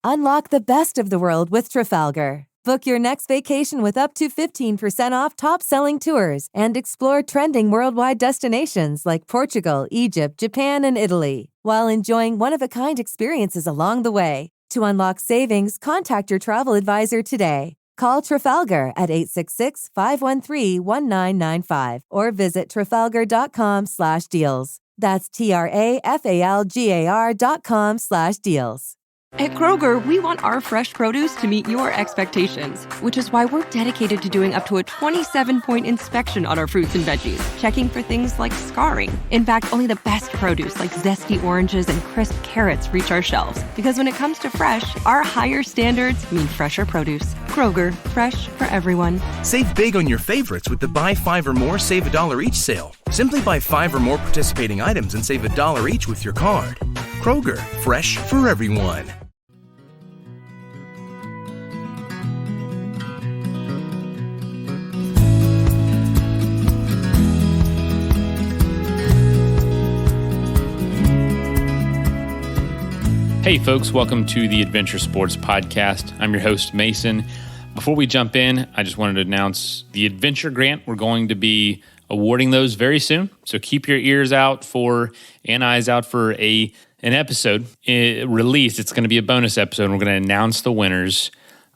Unlock the best of the world with Trafalgar. Book your next vacation with up to 15% off top-selling tours and explore trending worldwide destinations like Portugal, Egypt, Japan, and Italy, while enjoying one-of-a-kind experiences along the way. To unlock savings, contact your travel advisor today. Call Trafalgar at 866-513-1995 or visit trafalgar.com/deals. That's TRAFALGAR.com/deals. At Kroger, we want our fresh produce to meet your expectations, which is why we're dedicated to doing up to a 27-point inspection on our fruits and veggies, checking for things like scarring. In fact, only the best produce like zesty oranges and crisp carrots reach our shelves. Because when it comes to fresh, our higher standards mean fresher produce. Kroger, fresh for everyone. Save big on your favorites with the Buy 5 or More, Save $1 each sale. Simply buy 5 or more participating items and save $1 each with your card. Kroger, fresh for everyone. Hey folks, welcome to the Adventure Sports Podcast. I'm your host, Mason. Before we jump in, I just wanted to announce the Adventure Grant. We're going to be awarding those very soon. So keep your ears out for and eyes out for an episode released. It's going to be a bonus episode. And we're going to announce the winners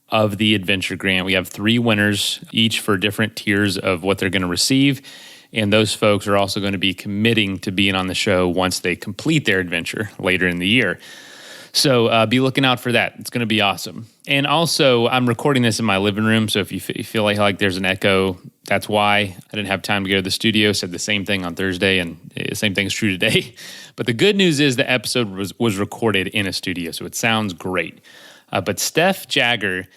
of the Adventure Grant. We have 3 winners, each for different tiers of what they're going to receive. And those folks are also going to be committing to being on the show once they complete their adventure later in the year. So be looking out for that. It's going to be awesome. And also, I'm recording this in my living room, so if you feel like there's an echo, that's why. I didn't have time to go to the studio, said the same thing on Thursday, and the same thing is true today. But the good news is the episode was recorded in a studio, so it sounds great. But Steph Jagger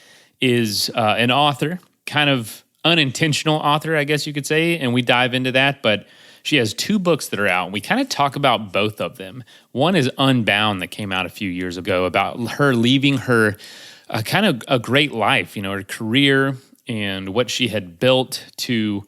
is an author, kind of unintentional author, I guess you could say, and we dive into that, but she has 2 books that are out, and we kind of talk about both of them. One is Unbound that came out a few years ago about her leaving her kind of a great life, her career and what she had built to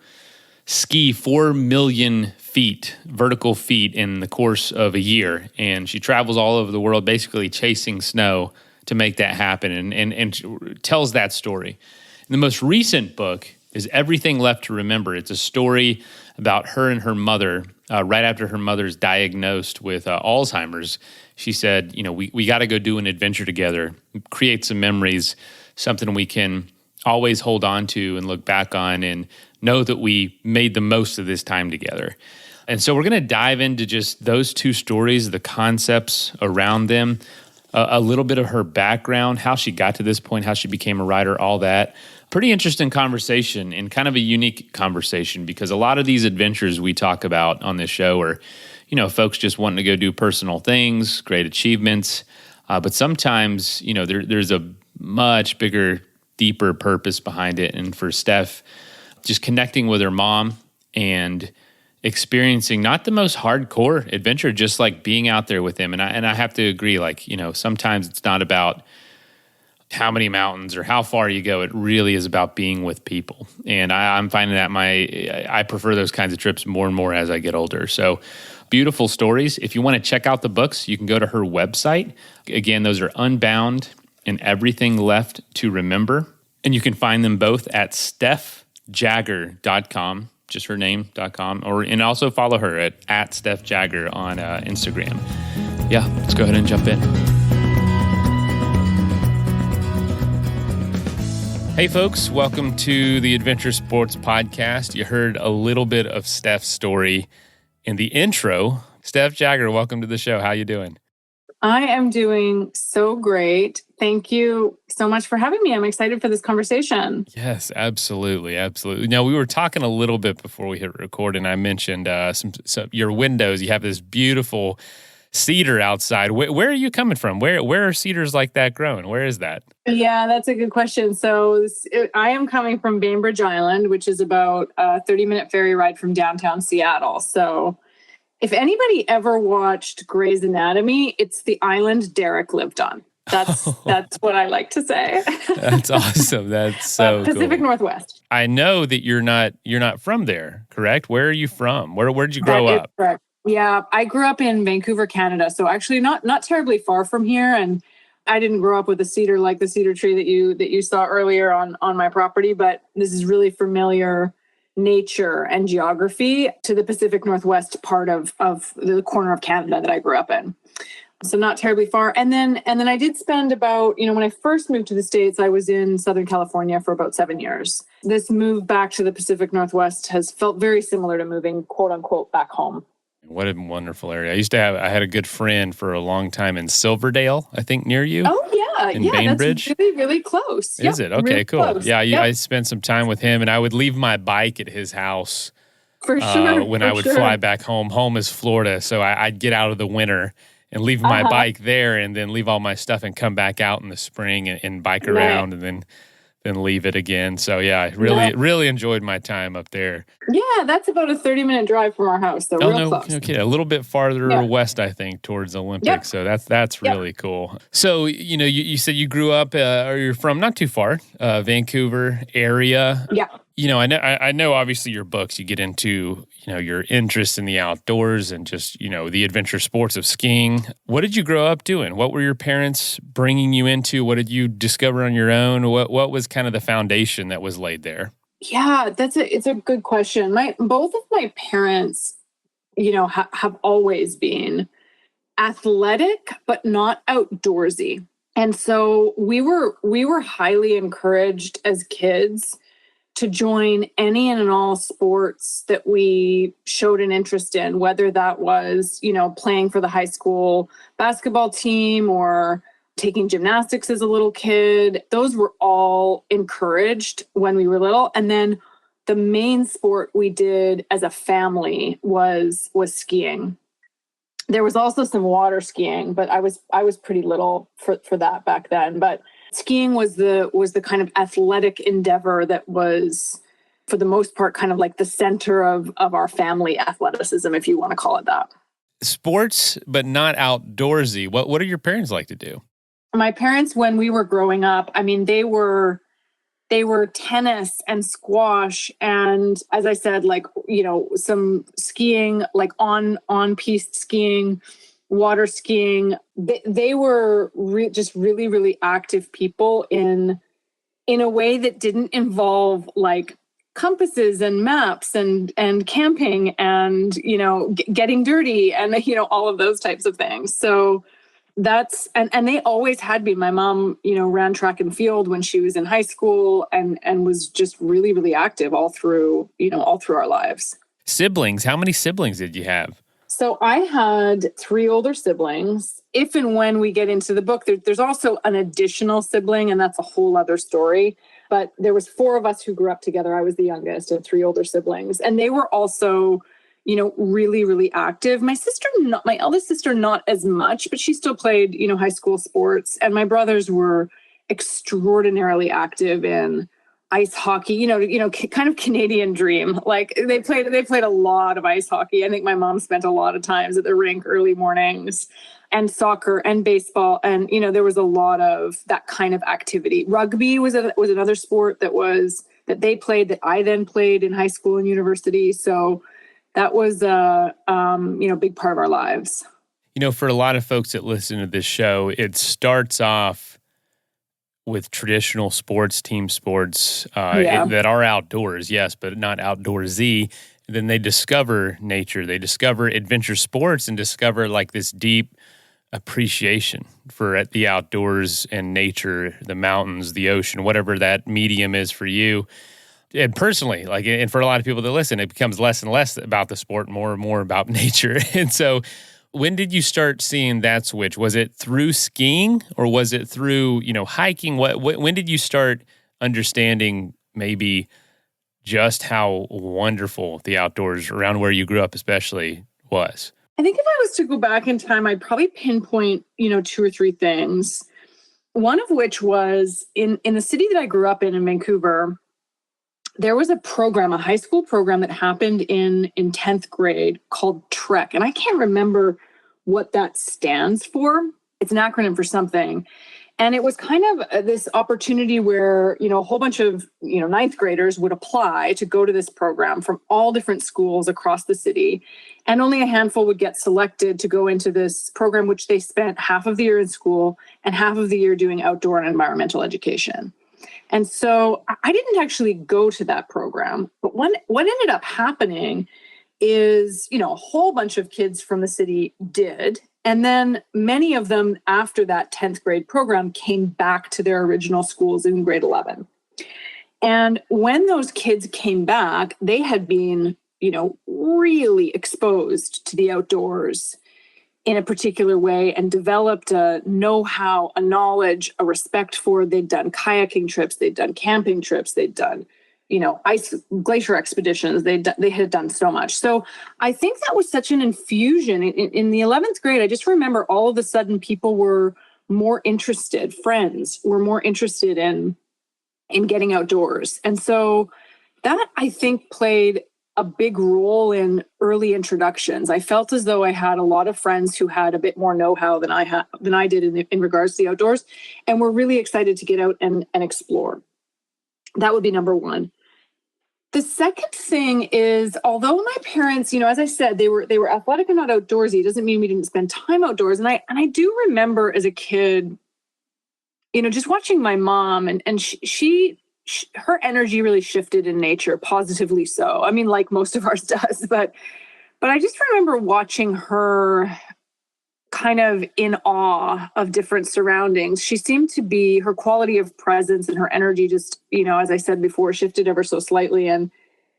ski 4 million feet, vertical feet in the course of a year. And she travels all over the world basically chasing snow to make that happen and tells that story. And the most recent book is Everything Left to Remember. It's a story about her and her mother. Right after her mother's diagnosed with Alzheimer's, she said, we got to go do an adventure together, create some memories, something we can always hold on to and look back on and know that we made the most of this time together. And so we're going to dive into just those 2 stories, the concepts around them, a little bit of her background, how she got to this point, how she became a writer, all that. Pretty interesting conversation and kind of a unique conversation because a lot of these adventures we talk about on this show are, folks just wanting to go do personal things, great achievements. But sometimes, there's a much bigger, deeper purpose behind it. And for Steph, just connecting with her mom and experiencing not the most hardcore adventure, just like being out there with him. And I have to agree, sometimes it's not about how many mountains or how far you go. It really is about being with people. And I'm finding that I prefer those kinds of trips more and more as I get older. So beautiful stories. If you want to check out the books, you can go to her website. Again, those are Unbound and Everything Left to Remember. And you can find them both at StephJagger.com, just her name.com, and also follow her at Steph Jagger on Instagram. Yeah, let's go ahead and jump in. Hey folks, welcome to the Adventure Sports Podcast. You heard a little bit of Steph's story in the intro. Steph Jagger, welcome to the show. How you doing? I am doing so great. Thank you so much for having me. I'm excited for this conversation. Yes, absolutely. Absolutely. Now, we were talking a little bit before we hit record, and I mentioned some your windows. You have this beautiful cedar outside. Where are you coming from? Where are cedars like that growing? Where is that? Yeah, that's a good question. So I am coming from Bainbridge Island, which is about a 30-minute ferry ride from downtown Seattle. So if anybody ever watched Grey's Anatomy, it's the island Derek lived on. That's what I like to say. That's awesome. That's so Pacific cool. Northwest. I know that you're not from there, correct? Where are you from? Where'd you grow up? Correct. Yeah, I grew up in Vancouver, Canada. So actually not terribly far from here. And I didn't grow up with a cedar like the cedar tree that you saw earlier on my property, but this is really familiar nature and geography to the Pacific Northwest part of the corner of Canada that I grew up in. So not terribly far. And then I did spend about, when I first moved to the States, I was in Southern California for about 7 years. This move back to the Pacific Northwest has felt very similar to moving, quote unquote, back home. What a wonderful area. I had a good friend for a long time in Silverdale, I think near you. Oh, yeah. In Bainbridge. That's really, really close. Is it? Okay, really cool. Close. Yeah, Yep. I spent some time with him, and I would leave my bike at his house For sure. when I would fly back home. Home is Florida, so I'd get out of the winter and leave my bike there and then leave all my stuff and come back out in the spring and bike around and then leave it again. So yeah, I really enjoyed my time up there. Yeah, that's about a 30-minute drive from our house. So real close. Okay, a little bit farther west, I think, towards Olympic. Yep. So that's really cool. So, you said you grew up, or you're from not too far, Vancouver area. Yeah. I know obviously your books, you get into, your interest in the outdoors and just, the adventure sports of skiing. What did you grow up doing? What were your parents bringing you into? What did you discover on your own? What was kind of the foundation that was laid there? Yeah, it's a good question. Both of my parents, have always been athletic, but not outdoorsy. And so we were highly encouraged as kids to join any and all sports that we showed an interest in, whether that was, playing for the high school basketball team or taking gymnastics as a little kid. Those were all encouraged when we were little. And then the main sport we did as a family was skiing. There was also some water skiing, but I was pretty little for that back then. But skiing was the kind of athletic endeavor that was, for the most part, kind of like the center of our family athleticism, if you want to call it that. Sports, but not outdoorsy. What do your parents like to do? My parents, when we were growing up, they were tennis and squash, and as I said, some skiing, like on-piste skiing, water skiing. They were just really, really active people in a way that didn't involve like compasses and maps and camping and, getting dirty and, all of those types of things. So that's, and they always had been. My mom, ran track and field when she was in high school and was just really, really active all through our lives. Siblings. How many siblings did you have? So I had 3 older siblings. If and when we get into the book, there's also an additional sibling, and that's a whole other story. But there was 4 of us who grew up together. I was the youngest of 3 older siblings. And they were also, really, really active. My eldest sister, not as much, but she still played, high school sports. And my brothers were extraordinarily active in ice hockey, kind of Canadian dream. Like they played a lot of ice hockey. I think my mom spent a lot of times at the rink early mornings, and soccer and baseball. And, there was a lot of that kind of activity. Rugby was another sport that they played, that I then played in high school and university. So that was a big part of our lives. For a lot of folks that listen to this show, it starts off with traditional sports, team sports that are outdoors, yes, but not outdoorsy. Then they discover nature. They discover adventure sports and discover like this deep appreciation for the outdoors and nature, the mountains, the ocean, whatever that medium is for you. And personally, and for a lot of people that listen, it becomes less and less about the sport, more and more about nature. And so when did you start seeing that switch? Was it through skiing or was it through, hiking? When did you start understanding maybe just how wonderful the outdoors around where you grew up especially was? I think if I was to go back in time, I'd probably pinpoint, 2 or 3 things. One of which was in the city that I grew up in Vancouver. There was a high school program that happened in 10th grade called TREC. And I can't remember what that stands for. It's an acronym for something. And it was kind of this opportunity where, a whole bunch of, ninth graders would apply to go to this program from all different schools across the city. And only a handful would get selected to go into this program, which they spent half of the year in school and half of the year doing outdoor and environmental education. And so I didn't actually go to that program, but what ended up happening is, a whole bunch of kids from the city did. And then many of them after that 10th grade program came back to their original schools in grade 11. And when those kids came back, they had been, really exposed to the outdoors in a particular way and developed a know-how, a knowledge, a respect for. They'd done kayaking trips, they'd done camping trips, they'd done, ice glacier expeditions. They had done so much. So I think that was such an infusion in the 11th grade. I just remember all of a sudden people were more interested, friends were more interested in getting outdoors. And so that I think played a big role in early introductions. I felt as though I had a lot of friends who had a bit more know-how than I did in regards to the outdoors, and were really excited to get out and explore. That would be number one. The second thing is, although my parents, as I said, they were athletic and not outdoorsy, it doesn't mean we didn't spend time outdoors. And I do remember as a kid, just watching my mom, and her energy really shifted in nature, positively so. I mean, like most of ours does, but I just remember watching her kind of in awe of different surroundings. She seemed to be, her quality of presence and her energy just, as I said before, shifted ever so slightly. And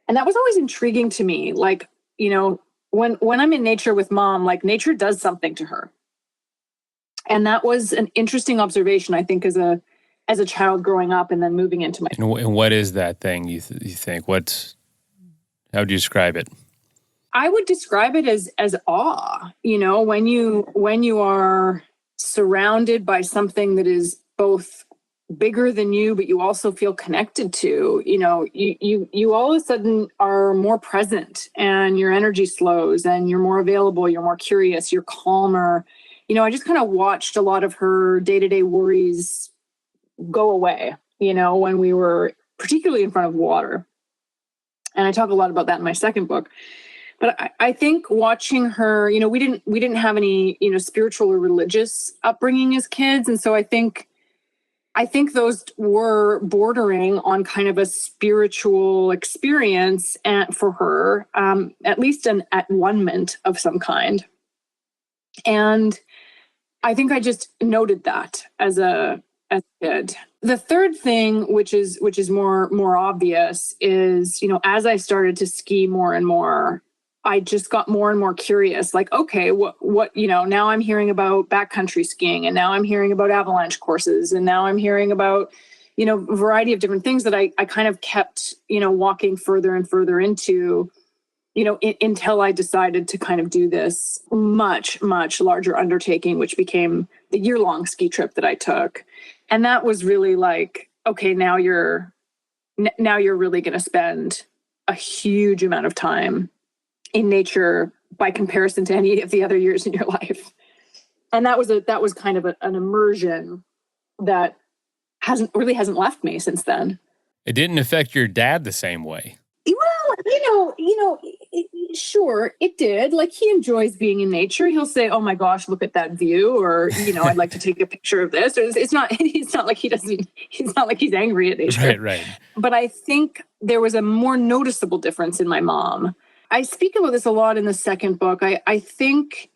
that was always intriguing to me. Like, when I'm in nature with mom, like nature does something to her. And that was an interesting observation, I think, as a child growing up and then moving into my... And what is that thing you think? How would you describe it? I would describe it as awe. When you are surrounded by something that is both bigger than you, but you also feel connected to, you all of a sudden are more present and your energy slows and you're more available, you're more curious, you're calmer. I just kind of watched a lot of her day-to-day worries go away, when we were particularly in front of water. And I talk a lot about that in my second book. But I think watching her, we didn't have any, spiritual or religious upbringing as kids. And so I think those were bordering on kind of a spiritual experience for her, at least an at-one-ment of some kind. And I think I just noted that as a kid. The third thing, which is more obvious, is, as I started to ski more and more, I just got more and more curious. Like, okay, what now I'm hearing about backcountry skiing, and now I'm hearing about avalanche courses, and now I'm hearing about, a variety of different things that I kind of kept, walking further and further into, until I decided to kind of do this much, much larger undertaking, which became the year-long ski trip that I took. And that was really like, okay, now you're really going to spend a huge amount of time in nature by comparison to any of the other years in your life. And that was kind of an immersion that hasn't left me since then. It didn't affect your dad the same way. Well, sure, it did. Like, he enjoys being in nature. He'll say, "Oh my gosh, look at that view," or, "I'd like to take a picture of this." Or it's not like he's angry at nature. Right. But I think there was a more noticeable difference in my mom. I speak about this a lot in the second book. I think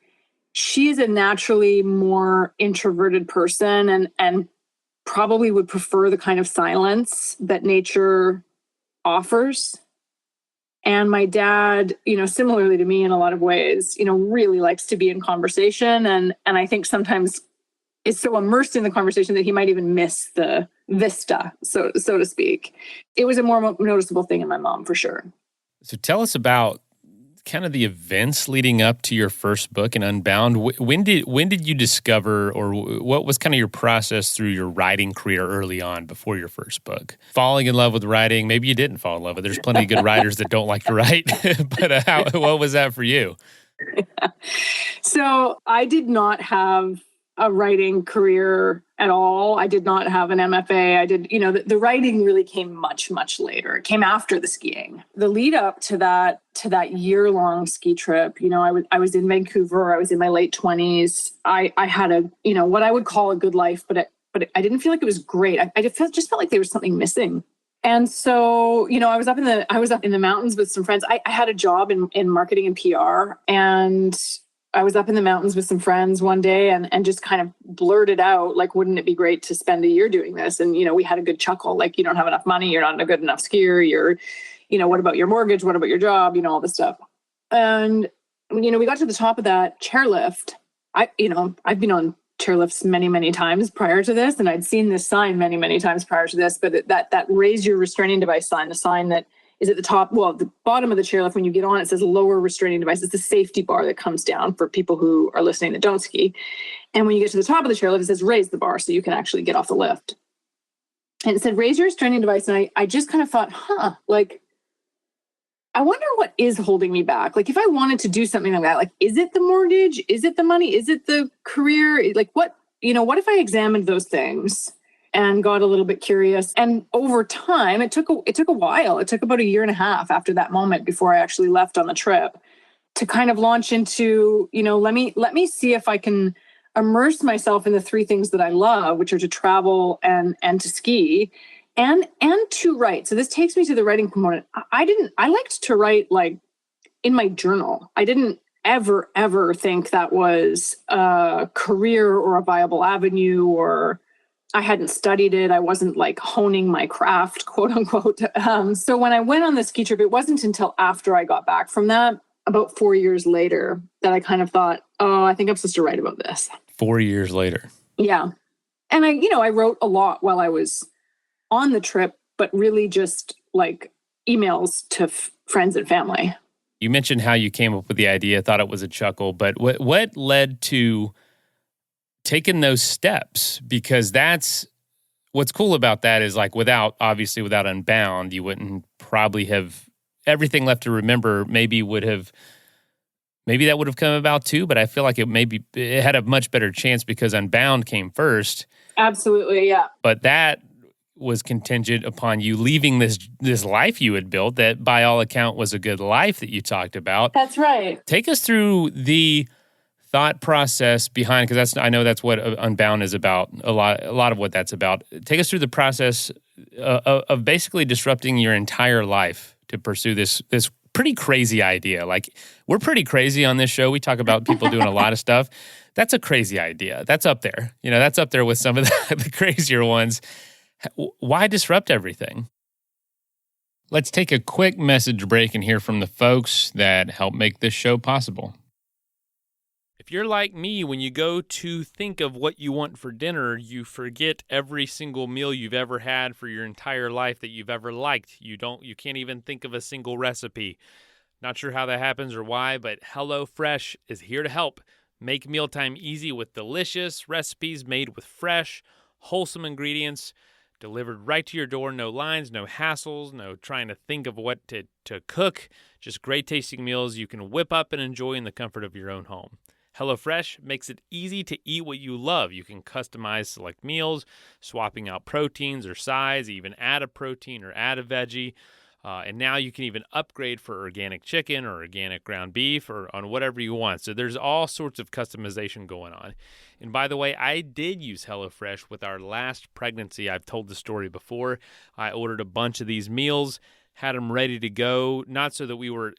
she is a naturally more introverted person and probably would prefer the kind of silence that nature offers. And my dad, similarly to me in a lot of ways, really likes to be in conversation. And I think sometimes is so immersed in the conversation that he might even miss the vista, so to speak. It was a more noticeable thing in my mom, for sure. So tell us about kind of the events leading up to your first book in Unbound. When did you discover, or what was kind of your process through your writing career early on before your first book? Falling in love with writing, maybe you didn't fall in love with it. There's plenty of good writers that don't like to write, but what was that for you? So I did not have a writing career at all. I did not have an MFA. I did, the writing really came much, much later. It came after the skiing. The lead up to that year-long ski trip, I was in Vancouver. I was in my late 20s. I had a, what I would call a good life, but I didn't feel like it was great. I just felt like there was something missing. And so, I was up in the mountains with some friends. I had a job in marketing and PR, and I was up in the mountains with some friends one day and just kind of blurted out, like, wouldn't it be great to spend a year doing this? And, we had a good chuckle, like, you don't have enough money. You're not a good enough skier. You're, what about your mortgage? What about your job? All this stuff. And, we got to the top of that chairlift. I've been on chairlifts many, many times prior to this. And I'd seen this sign many, many times prior to this, but that raise your restraining device sign, the sign that is at the top, the bottom of the chairlift, when you get on, it says lower restraining device. It's the safety bar that comes down for people who are listening that don't ski. And when you get to the top of the chairlift, it says raise the bar so you can actually get off the lift. And it said raise your restraining device. And I just kind of thought, I wonder what is holding me back. Like, if I wanted to do something like that, like, is it the mortgage? Is it the money? Is it the career? Like, what if I examined those things and got a little bit curious? And over time, it took a while. It took about a year and a half after that moment before I actually left on the trip to kind of launch into, let me see if I can immerse myself in the three things that I love, which are to travel and to ski and to write. So this takes me to the writing component. I liked to write, like, in my journal. I didn't ever think that was a career or a viable avenue, or I hadn't studied it. I wasn't, like, honing my craft, quote unquote. So when I went on the ski trip, it wasn't until after I got back from that, about 4 years later, that I kind of thought, oh, I think I'm supposed to write about this. 4 years later. Yeah. And I wrote a lot while I was on the trip, but really just, like, emails to friends and family. You mentioned how you came up with the idea, thought it was a chuckle, but what led to taking those steps? Because that's what's cool about that is, like, without Unbound, you wouldn't probably have everything left to remember. Maybe that would have come about too, but I feel like it had a much better chance because Unbound came first. Absolutely, yeah. But that was contingent upon you leaving this life you had built that, by all account, was a good life that you talked about. That's right. Take us through the thought process behind, because I know that's what Unbound is about, a lot of what that's about. Take us through the process of basically disrupting your entire life to pursue this pretty crazy idea. Like, we're pretty crazy on this show. We talk about people doing a lot of stuff. That's a crazy idea. That's up there. That's up there with some of the crazier ones. Why disrupt everything? Let's take a quick message break and hear from the folks that help make this show possible. If you're like me, when you go to think of what you want for dinner, you forget every single meal you've ever had for your entire life that you've ever liked. You can't even think of a single recipe. Not sure how that happens or why, but HelloFresh is here to help. Make mealtime easy with delicious recipes made with fresh, wholesome ingredients, delivered right to your door. No lines, no hassles, no trying to think of what to cook. Just great tasting meals you can whip up and enjoy in the comfort of your own home. HelloFresh makes it easy to eat what you love. You can customize select meals, swapping out proteins or size, even add a protein or add a veggie. And now you can even upgrade for organic chicken or organic ground beef or on whatever you want. So there's all sorts of customization going on. And by the way, I did use HelloFresh with our last pregnancy. I've told the story before. I ordered a bunch of these meals, had them ready to go, not so that we were,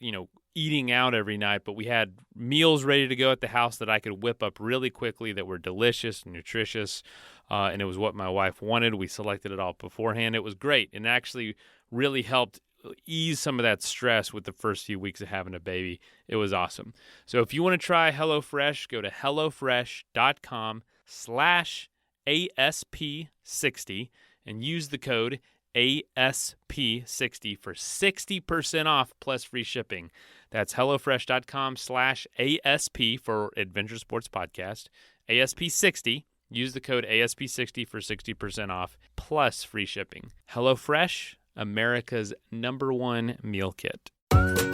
eating out every night, but we had meals ready to go at the house that I could whip up really quickly that were delicious and nutritious, and it was what my wife wanted. We selected it all beforehand. It was great, and actually really helped ease some of that stress with the first few weeks of having a baby. It was awesome. So if you want to try HelloFresh, go to HelloFresh.com/ASP60 and use the code ASP60 for 60% off plus free shipping. That's HelloFresh.com/ASP for Adventure Sports Podcast. ASP60. Use the code ASP60 for 60% off plus free shipping. HelloFresh, America's #1 meal kit.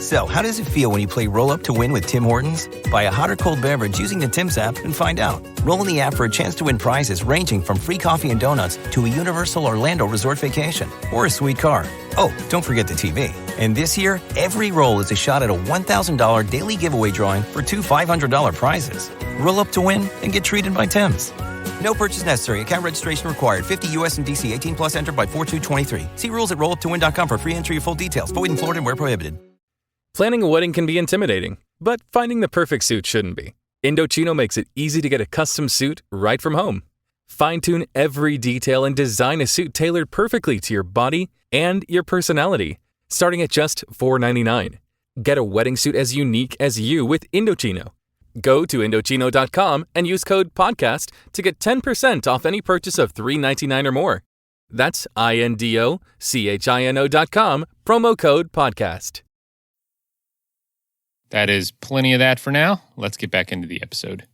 So, how does it feel when you play Roll Up to Win with Tim Hortons? Buy a hot or cold beverage using the Tim's app and find out. Roll in the app for a chance to win prizes ranging from free coffee and donuts to a Universal Orlando resort vacation or a sweet car. Oh, don't forget the TV. And this year, every roll is a shot at a $1,000 daily giveaway drawing for two $500 prizes. Roll up to win and get treated by Tim's. No purchase necessary. Account registration required. 50 U.S. and D.C. 18 plus. Entered by 4/2/23. See rules at rolluptowin.com for free entry or full details. Void in Florida and where prohibited. Planning a wedding can be intimidating, but finding the perfect suit shouldn't be. Indochino makes it easy to get a custom suit right from home. Fine-tune every detail and design a suit tailored perfectly to your body and your personality, starting at just $4.99. Get a wedding suit as unique as you with Indochino. Go to Indochino.com and use code PODCAST to get 10% off any purchase of $3.99 or more. That's INDOCHINO.com, promo code PODCAST. That is plenty of that for now. Let's get back into the episode.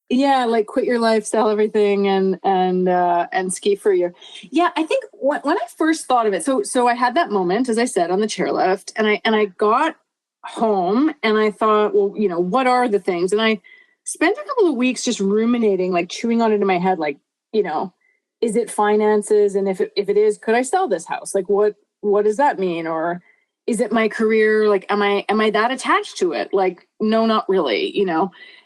Yeah, like quit your lifestyle, everything, and ski for a year. Yeah, I think when I first thought of it, so I had that moment, as I said, on the chairlift, and I got home and I thought, well, what are the things? And I spent a couple of weeks just ruminating, like chewing on it in my head, like, is it finances? And if it is, could I sell this house? Like, what does that mean? Or is it my career? Like, am I that attached to it? Like, no, not really,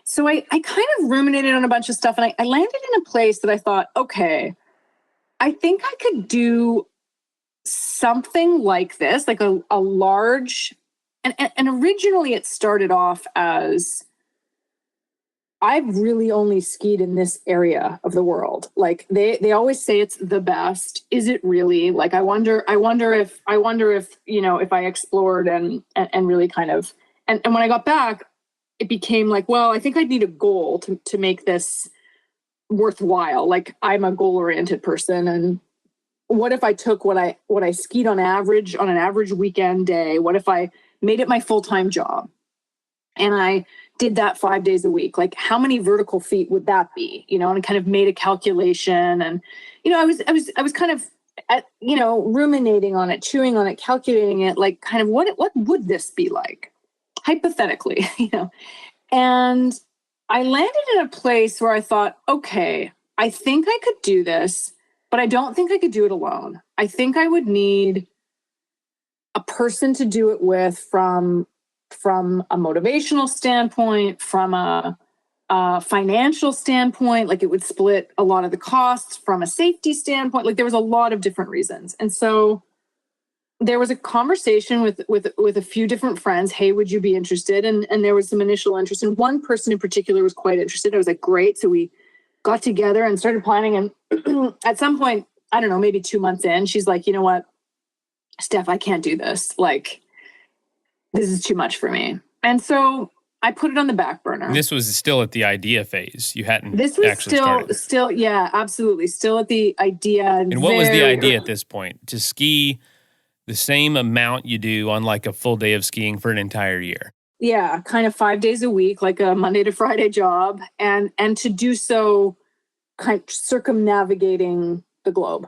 So I kind of ruminated on a bunch of stuff, and I landed in a place that I thought, okay, I think I could do something like this, like a large, and originally it started off as, I've really only skied in this area of the world. Like they always say it's the best. Is it really? Like, I wonder if, if I explored and really kind of, and when I got back, it became like, well, I think I'd need a goal to make this worthwhile. Like, I'm a goal-oriented person. And what if I took what I skied on an average weekend day? What if I made it my full-time job? And I did that 5 days a week. Like, how many vertical feet would that be? And I kind of made a calculation, and, I was kind of, ruminating on it, chewing on it, calculating it, like kind of what would this be like hypothetically, and I landed in a place where I thought, okay, I think I could do this, but I don't think I could do it alone. I think I would need a person to do it with from a motivational standpoint, from a financial standpoint, like it would split a lot of the costs, from a safety standpoint, like there was a lot of different reasons. And so there was a conversation with a few different friends. Hey, would you be interested? And there was some initial interest. And one person in particular was quite interested. I was like, great. So we got together and started planning. And at some point, I don't know, maybe 2 months in, she's like, you know what, Steph, I can't do this. Like, this is too much for me. And so I put it on the back burner. And this was still at the idea phase. You hadn't This was actually started. still, yeah, absolutely. Still at the idea. And what was the idea at this point? To ski the same amount you do on like a full day of skiing for an entire year. Yeah, kind of 5 days a week, like a Monday to Friday job. And to do so kind of circumnavigating the globe.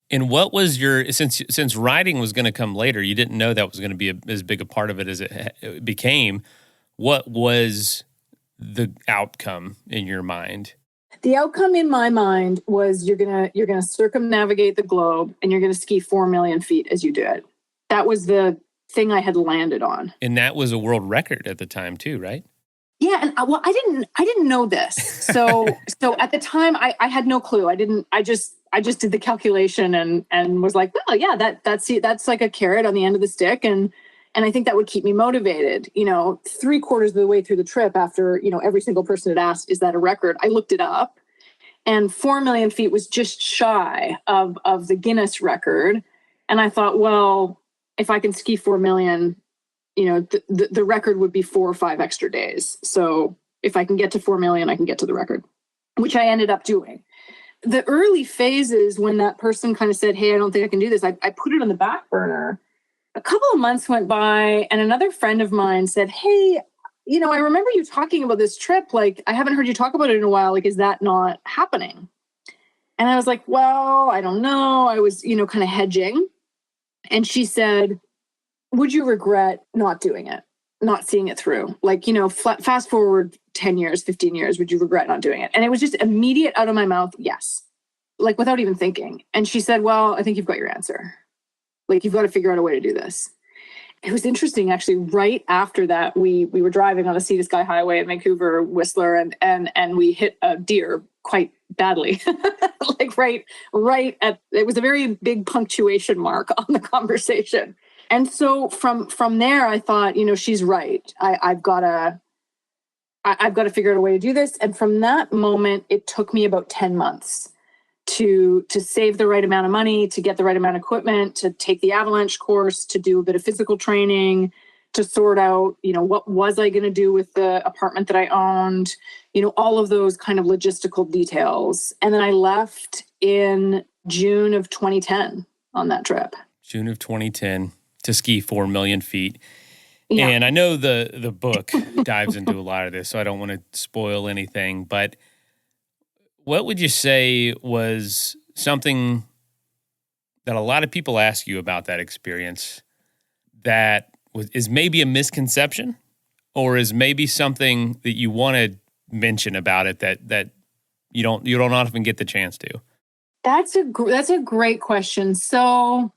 And what was your, since riding was going to come later, you didn't know that was going to be as big a part of it as it became. What was the outcome in your mind? The outcome in my mind was you're gonna circumnavigate the globe and you're gonna ski 4 million feet as you do it. That was the thing I had landed on. And that was a world record at the time too, right? Yeah, and I didn't know this. So at the time I had no clue. I just did the calculation and was like, well, yeah, that's like a carrot on the end of the stick, and I think that would keep me motivated. 3/4 of the way through the trip, after every single person had asked, is that a record? I looked it up, and 4 million feet was just shy of the Guinness record. And I thought, well, if I can ski 4 million, the record would be 4 or 5 extra days. So if I can get to 4 million, I can get to the record, which I ended up doing. The early phases when that person kind of said, hey, I don't think I can do this, I put it on the back burner. A couple of months went by and another friend of mine said, hey, I remember you talking about this trip. Like, I haven't heard you talk about it in a while. Like, is that not happening? And I was like, well, I don't know. I was, kind of hedging. And she said, would you regret not doing it, not seeing it through? Like, fast forward 10 years, 15 years, would you regret not doing it? And it was just immediate out of my mouth, yes, like without even thinking. And she said, well, I think you've got your answer. Like, you've got to figure out a way to do this. It was interesting, actually. Right after that, we were driving on the Sea to Sky Highway in Vancouver, Whistler, and we hit a deer quite badly. Like right at, it was a very big punctuation mark on the conversation. And so from there, I thought, she's right. I've got to figure out a way to do this. And from that moment, it took me about 10 months to save the right amount of money, to get the right amount of equipment, to take the avalanche course, to do a bit of physical training, to sort out, what was I going to do with the apartment that I owned, all of those kind of logistical details. And then I left in June of 2010 on that trip. June of 2010 to ski 4 million feet. Yeah. And I know the book dives into a lot of this, so I don't want to spoil anything, but what would you say was something that a lot of people ask you about that experience that is maybe a misconception, or is maybe something that you want to mention about it that you don't often get the chance to? That's a great question. So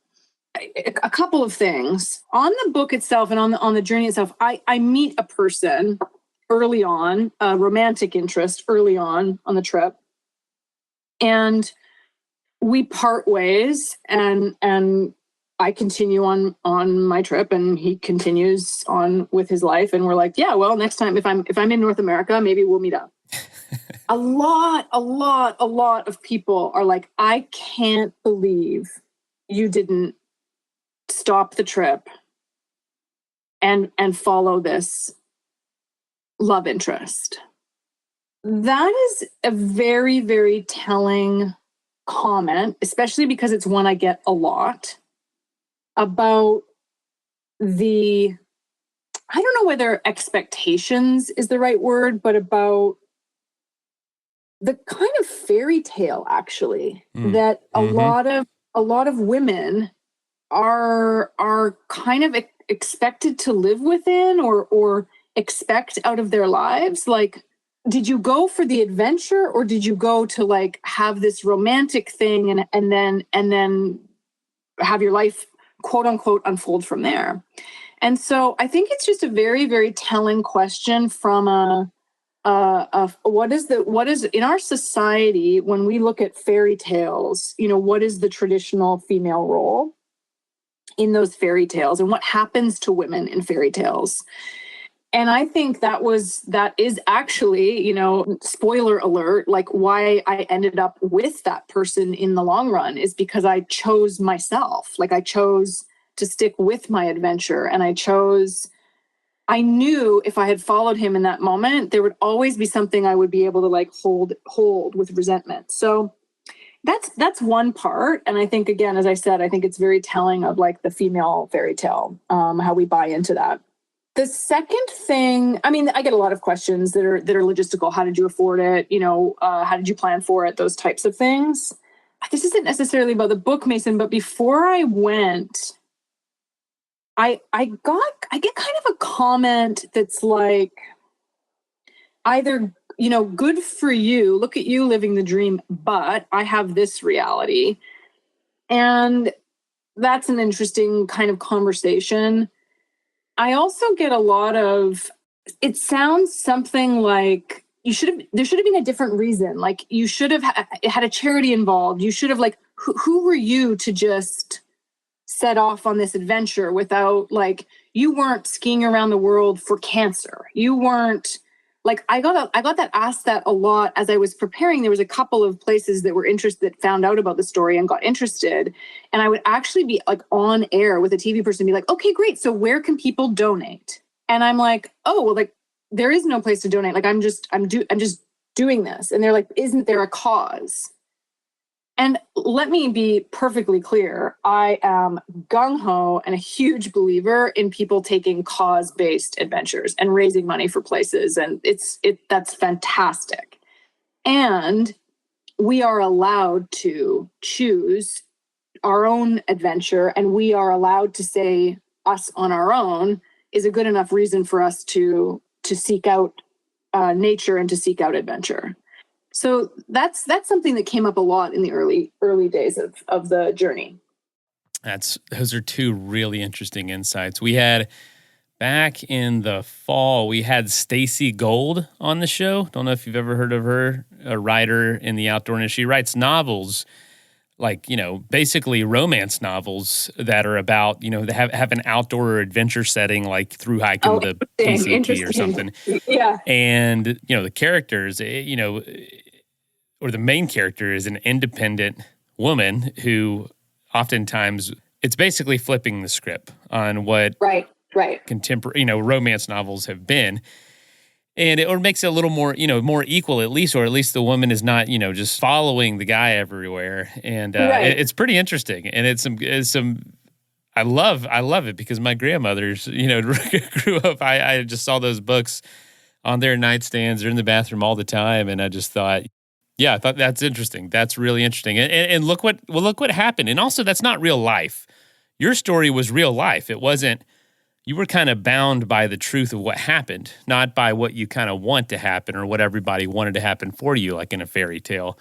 a couple of things on the book itself and on the journey itself. I meet a person early on, a romantic interest early on the trip. And we part ways, and I continue on my trip, and he continues on with his life. And we're like, yeah, well, next time if I'm in North America, maybe we'll meet up. A lot of people are like, I can't believe you didn't stop the trip and follow this love interest. That is a very, very telling comment, especially because it's one I get a lot about I don't know whether expectations is the right word, but about the kind of fairy tale, actually, that a lot of women are kind of expected to live within or expect out of their lives. Like, did you go for the adventure, or did you go to like have this romantic thing and then have your life, quote unquote, unfold from there? And so I think it's just a very, very telling question from what is in our society when we look at fairy tales, what is the traditional female role in those fairy tales, and what happens to women in fairy tales? And I think that is actually, spoiler alert, like why I ended up with that person in the long run is because I chose myself. Like, I chose to stick with my adventure, and I knew if I had followed him in that moment, there would always be something I would be able to like hold with resentment. So that's one part. And I think, again, as I said, I think it's very telling of like the female fairy tale, how we buy into that. The second thing, I mean, I get a lot of questions that are logistical. How did you afford it? How did you plan for it? Those types of things. This isn't necessarily about the book, Mason, but before I went, I get kind of a comment that's like, either, good for you, look at you living the dream, but I have this reality. And that's an interesting kind of conversation. I also get a lot of, it sounds something like there should have been a different reason. Like, you should have had a charity involved. You should have who were you to just set off on this adventure without, like, you weren't skiing around the world for cancer. You weren't like, I got that asked that a lot as I was preparing. There was a couple of places that were interested, that found out about the story and got interested. And I would actually be like on air with a TV person and be like, okay, great. So where can people donate? And I'm like, oh, well, like, there is no place to donate. Like, I'm just doing this. And they're like, isn't there a cause? And let me be perfectly clear. I am gung-ho and a huge believer in people taking cause-based adventures and raising money for places. And that's fantastic. And we are allowed to choose our own adventure, and we are allowed to say, us on our own is a good enough reason for us to seek out nature and to seek out adventure. So that's something that came up a lot in the early days of the journey. Those are two really interesting insights. We had back in the fall, we had Stacy Gold on the show. Don't know if you've ever heard of her, a writer in the outdoor industry. She writes novels, like, basically romance novels that are about, they have an outdoor or adventure setting, like through hiking the PCT or something. Yeah. And, the characters, or the main character is an independent woman who oftentimes it's basically flipping the script on what Right. contemporary, romance novels have been. And it makes it a little more, more equal at least, or at least the woman is not, just following the guy everywhere. And it's pretty interesting. And it's some, I love it because my grandmothers, grew up, I just saw those books on their nightstands or in the bathroom all the time. And I just thought, I thought that's interesting. That's really interesting. And look what happened. And also that's not real life. Your story was real life. It wasn't, you were kind of bound by the truth of what happened, not by what you kind of want to happen or what everybody wanted to happen for you, like in a fairy tale,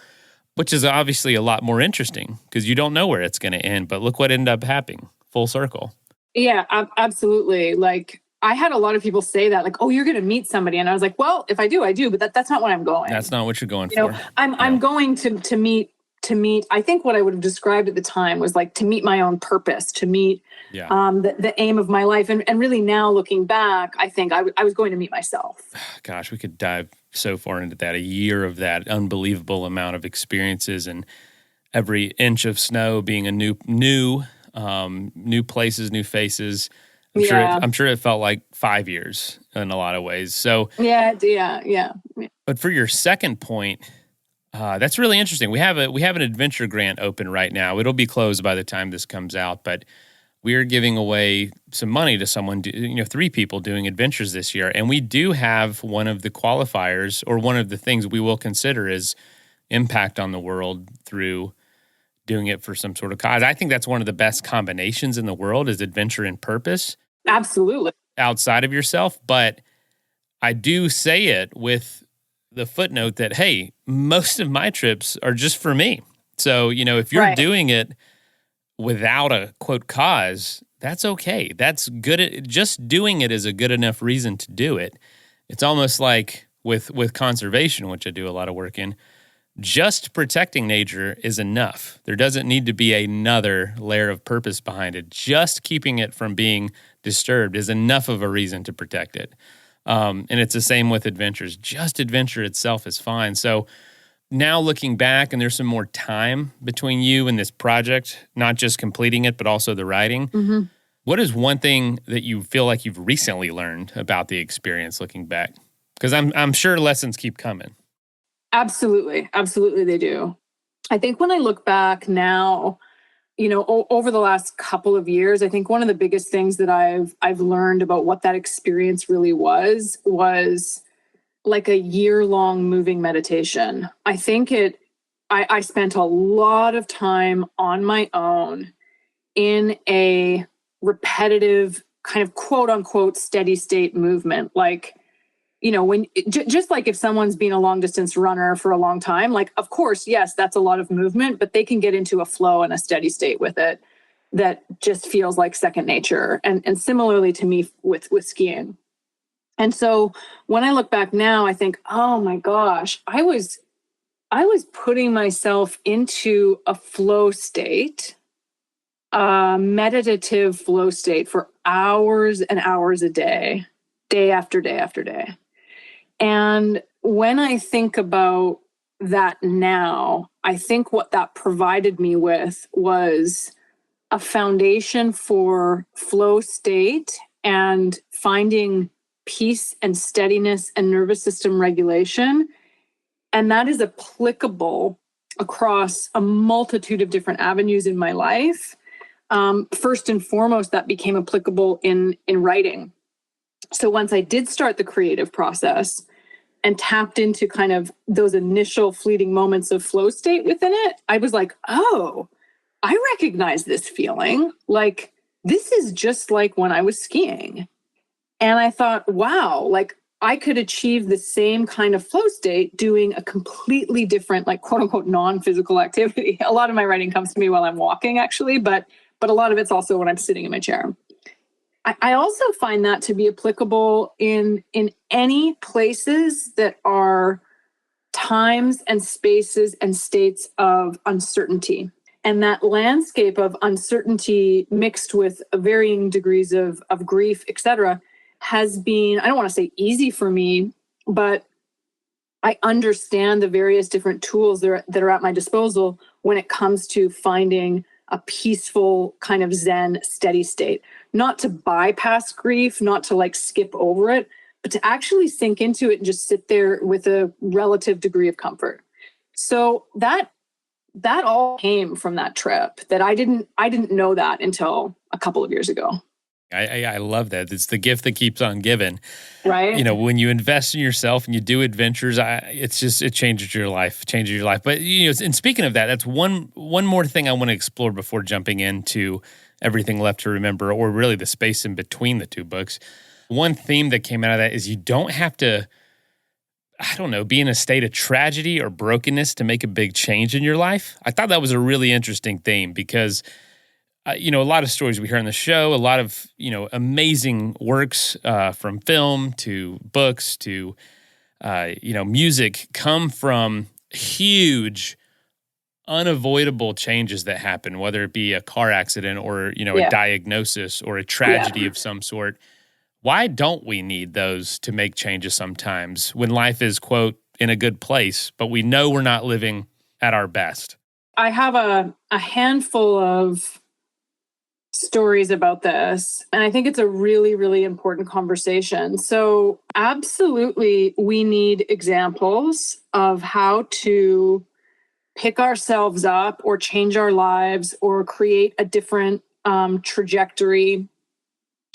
which is obviously a lot more interesting because you don't know where it's going to end. But look what ended up happening, full circle. Yeah, absolutely. Like, I had a lot of people say that, like, oh, you're going to meet somebody. And I was like, well, if I do, I do. But that's not what I'm going. That's not what you're going for. I'm going to meet, I think what I would have described at the time was like to meet my own purpose, to meet the aim of my life. And really now looking back, I think I was going to meet myself. Gosh, we could dive so far into that. A year of that unbelievable amount of experiences and every inch of snow being a new places, new faces. I'm sure it felt like 5 years in a lot of ways. So yeah. But for your second point, that's really interesting. We have an adventure grant open right now. It'll be closed by the time this comes out, but we are giving away some money to someone, 3 people doing adventures this year. And we do have one of the qualifiers, or one of the things we will consider is impact on the world through doing it for some sort of cause. I think that's one of the best combinations in the world is adventure and purpose. Absolutely. Outside of yourself. But I do say it with the footnote that, hey, most of my trips are just for me. So, if you're doing it without a quote cause, that's okay. That's good. Just doing it is a good enough reason to do it. It's almost like with conservation, which I do a lot of work in, just protecting nature is enough. There doesn't need to be another layer of purpose behind it. Just keeping it from being disturbed is enough of a reason to protect it. And it's the same with adventures. Just adventure itself is fine. So now looking back, and there's some more time between you and this project, not just completing it, but also the writing. Mm-hmm. What is one thing that you feel like you've recently learned about the experience looking back? Because I'm sure lessons keep coming. Absolutely. Absolutely they do. I think when I look back now, over the last couple of years, I think one of the biggest things that I've learned about what that experience really was like a year-long moving meditation. I think I spent a lot of time on my own in a repetitive kind of quote unquote steady state movement. Like, just like if someone's been a long distance runner for a long time, like, of course, yes, that's a lot of movement, but they can get into a flow and a steady state with it that just feels like second nature. And similarly to me with skiing. And so when I look back now, I think, oh my gosh, I was putting myself into a flow state, a meditative flow state for hours and hours a day after day after day. And when I think about that now, I think what that provided me with was a foundation for flow state and finding peace and steadiness and nervous system regulation. And that is applicable across a multitude of different avenues in my life. First and foremost, that became applicable in writing. So once I did start the creative process and tapped into kind of those initial fleeting moments of flow state within it, I was like, oh, I recognize this feeling. Like, this is just like when I was skiing. And I thought, wow, like I could achieve the same kind of flow state doing a completely different, like quote unquote, non-physical activity. A lot of my writing comes to me while I'm walking, actually, but a lot of it's also when I'm sitting in my chair. I also find that to be applicable in any places that are times and spaces and states of uncertainty. And that landscape of uncertainty mixed with varying degrees of grief, et cetera, has been, I don't want to say easy for me, but I understand the various different tools that are at my disposal when it comes to finding a peaceful kind of Zen steady state. Not to bypass grief, not to like skip over it, but to actually sink into it and just sit there with a relative degree of comfort. So that all came from that trip. That I didn't know that until a couple of years ago. I love that. It's the gift that keeps on giving. Right. You know, when you invest in yourself and you do adventures, it changes your life. But and speaking of that, that's one more thing I want to explore before jumping into Everything Left to Remember, or really the space in between the two books. One theme that came out of that is you don't have to, I don't know, be in a state of tragedy or brokenness to make a big change in your life. I thought that was a really interesting theme because a lot of stories we hear on the show, a lot of, amazing works from film to books to, music come from huge, unavoidable changes that happen, whether it be a car accident or, a diagnosis or a tragedy of some sort. Why don't we need those to make changes sometimes when life is, quote, in a good place, but we know we're not living at our best? I have a handful of stories about this, and I think it's a really, really important conversation. So absolutely, we need examples of how to pick ourselves up or change our lives or create a different trajectory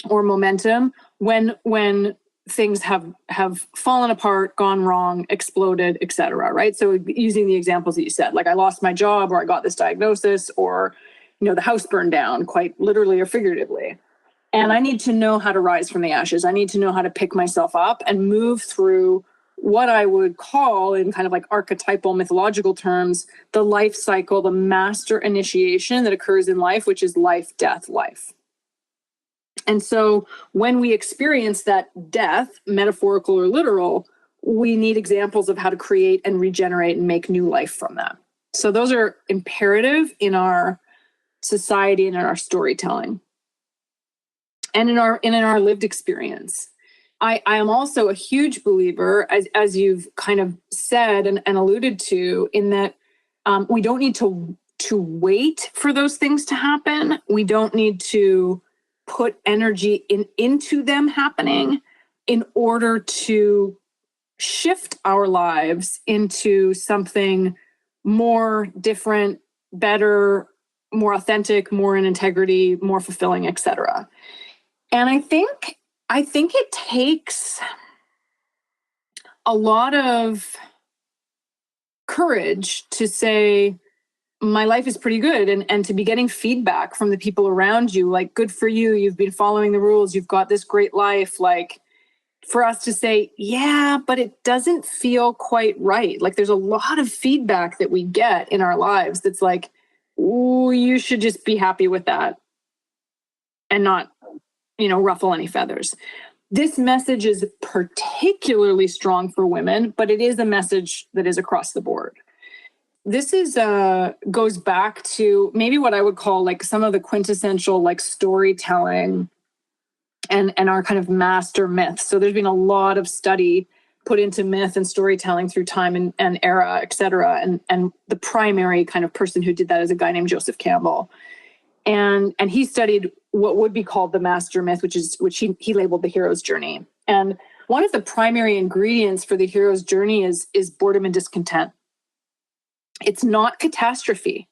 or momentum when things have fallen apart, gone wrong, exploded, et cetera, right? So using the examples that you said, like I lost my job or I got this diagnosis or, the house burned down, quite literally or figuratively. And I need to know how to rise from the ashes. I need to know how to pick myself up and move through what I would call, in kind of like archetypal mythological terms, the life cycle, the master initiation that occurs in life, which is life, death, life. And so when we experience that death, metaphorical or literal, we need examples of how to create and regenerate and make new life from that. So those are imperative in our society and in our storytelling and in our lived experience. I am also a huge believer, as you've kind of said and alluded to, in that we don't need to wait for those things to happen. We don't need to put energy into them happening in order to shift our lives into something more different, better, more authentic, more in integrity, more fulfilling, et cetera. And I think it takes a lot of courage to say, my life is pretty good, and to be getting feedback from the people around you, like, good for you, you've been following the rules, you've got this great life. Like, for us to say, yeah, but it doesn't feel quite right. Like, there's a lot of feedback that we get in our lives that's like, ooh, you should just be happy with that and not, ruffle any feathers. This message is particularly strong for women, but it is a message that is across the board. This is goes back to maybe what I would call like some of the quintessential like storytelling and our kind of master myths. So there's been a lot of study put into myth and storytelling through time and era, et cetera. And the primary kind of person who did that is a guy named Joseph Campbell. And he studied what would be called the master myth, which he labeled the hero's journey. And one of the primary ingredients for the hero's journey is boredom and discontent. It's not catastrophe.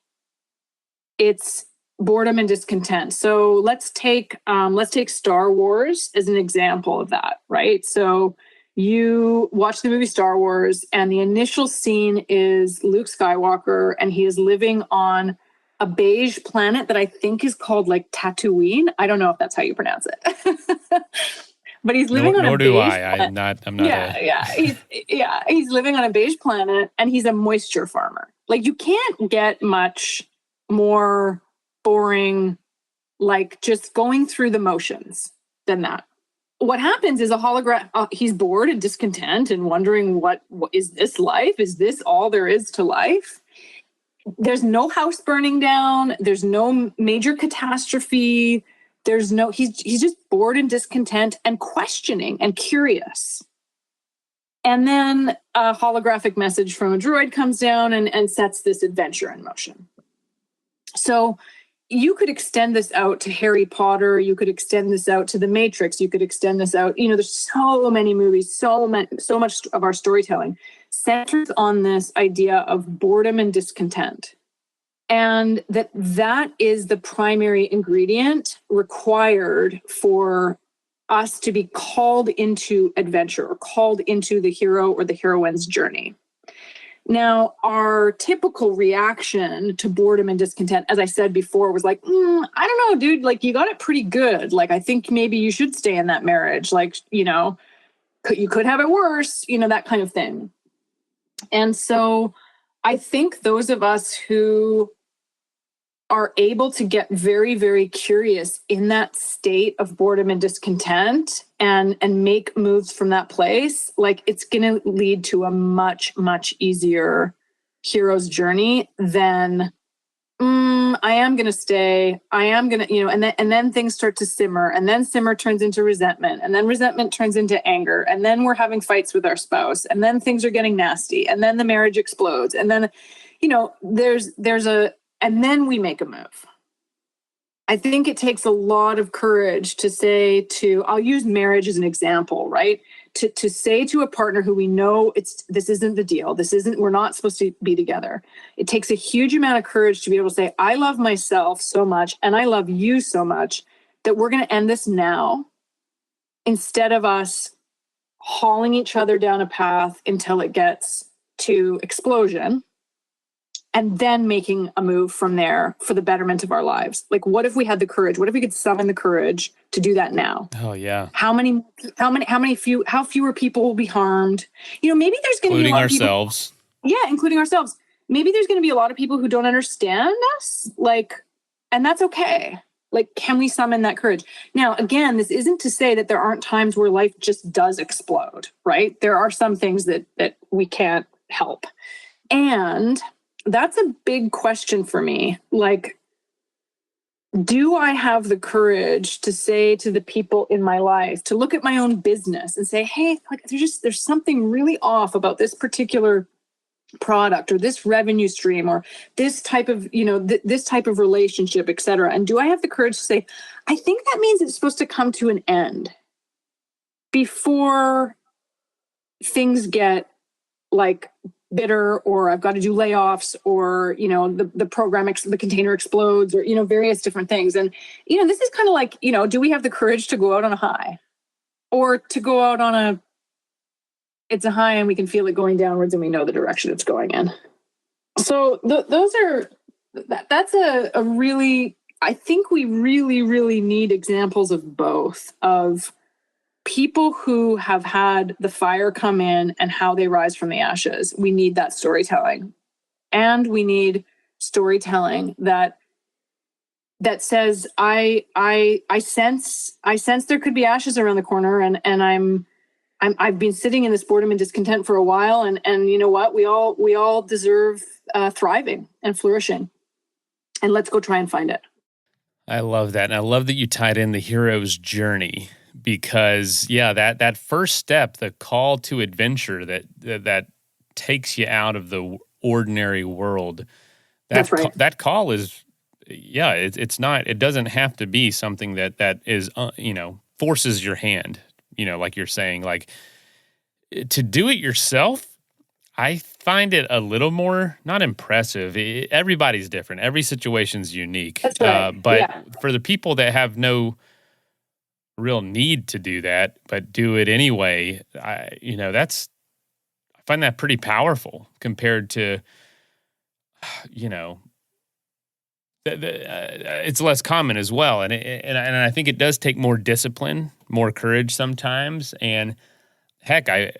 It's boredom and discontent. So let's take Star Wars as an example of that, right? So you watch the movie Star Wars, and the initial scene is Luke Skywalker, and he is living on a beige planet that I think is called like Tatooine. I don't know if that's how you pronounce it. But he's living on a beige planet. I'm not. He's living on a beige planet, and he's a moisture farmer. Like, you can't get much more boring, like just going through the motions than that. What happens is a hologram. He's bored and discontent and wondering, what is this life? Is this all there is to life? There's no house burning down. There's no major catastrophe. He's just bored and discontent and questioning and curious. And then a holographic message from a droid comes down and sets this adventure in motion. So you could extend this out to Harry Potter. You could extend this out to The Matrix. You could extend this out. There's so many movies, so much of our storytelling centers on this idea of boredom and discontent. And that is the primary ingredient required for us to be called into adventure or called into the hero or the heroine's journey. Now, our typical reaction to boredom and discontent, as I said before, was like, I don't know, dude, like, you got it pretty good. Like, I think maybe you should stay in that marriage. Like, you could have it worse, that kind of thing. And so I think those of us who are able to get very, very curious in that state of boredom and discontent and make moves from that place, like, it's going to lead to a much, much easier hero's journey than, I am going to stay. I am going to, and then things start to simmer, and then simmer turns into resentment, and then resentment turns into anger. And then we're having fights with our spouse, and then things are getting nasty, and then the marriage explodes. And then, and then we make a move. I think it takes a lot of courage to say I'll use marriage as an example, right? To say to a partner who we know this isn't the deal. We're not supposed to be together. It takes a huge amount of courage to be able to say, I love myself so much and I love you so much that we're going to end this now, instead of us hauling each other down a path until it gets to explosion, and then making a move from there for the betterment of our lives. Like, what if we had the courage? What if we could summon the courage to do that now? Oh yeah. How fewer people will be harmed? Maybe there's going to be a lot ourselves. Of people, including ourselves. Maybe there's going to be a lot of people who don't understand us, and that's okay. Like, can we summon that courage? Now, again, this isn't to say that there aren't times where life just does explode, right? There are some things that we can't help. And that's a big question for me. Like, do I have the courage to say to the people in my life, to look at my own business and say, hey, like, there's something really off about this particular product or this revenue stream or this type of, this type of relationship, et cetera. And do I have the courage to say, I think that means it's supposed to come to an end before things get like bitter, or I've got to do layoffs, or, the program, the container explodes, or, various different things. And, this is kind of like, do we have the courage to go out on a high, or to go out on it's a high and we can feel it going downwards and we know the direction it's going in. So that's a really, I think we really, really need examples of both, of people who have had the fire come in and how they rise from the ashes. We need that storytelling. And we need storytelling that says, I sense there could be ashes around the corner, and I've been sitting in this boredom and discontent for a while, and you know what? We all deserve thriving and flourishing. And let's go try and find it. I love that. And I love that you tied in the hero's journey. Because that first step, the call to adventure that takes you out of the ordinary world, that's right. That call is, it's not. It doesn't have to be something that is forces your hand. Like you're saying, like, to do it yourself. I find it a little more not impressive. Everybody's different. Every situation's unique. That's right. But for the people that have no real need to do that, but do it anyway, I find that pretty powerful compared to, it's less common as well. And I think it does take more discipline, more courage sometimes. And heck, I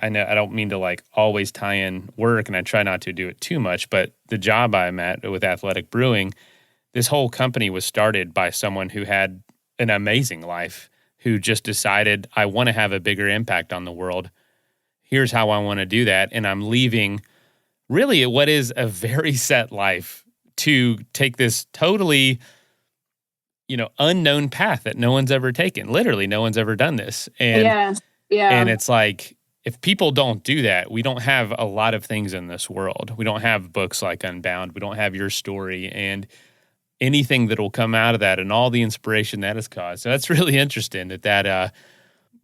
know I don't mean to like always tie in work, and I try not to do it too much, but the job I'm at with Athletic Brewing, this whole company was started by someone who had an amazing life, who just decided, I want to have a bigger impact on the world. Here's how I want to do that. And I'm leaving really what is a very set life to take this totally, unknown path that no one's ever taken. Literally, no one's ever done this. And Yeah. And it's like, if people don't do that, we don't have a lot of things in this world. We don't have books like Unbound. We don't have your story and anything that will come out of that and all the inspiration that has caused. So that's really interesting that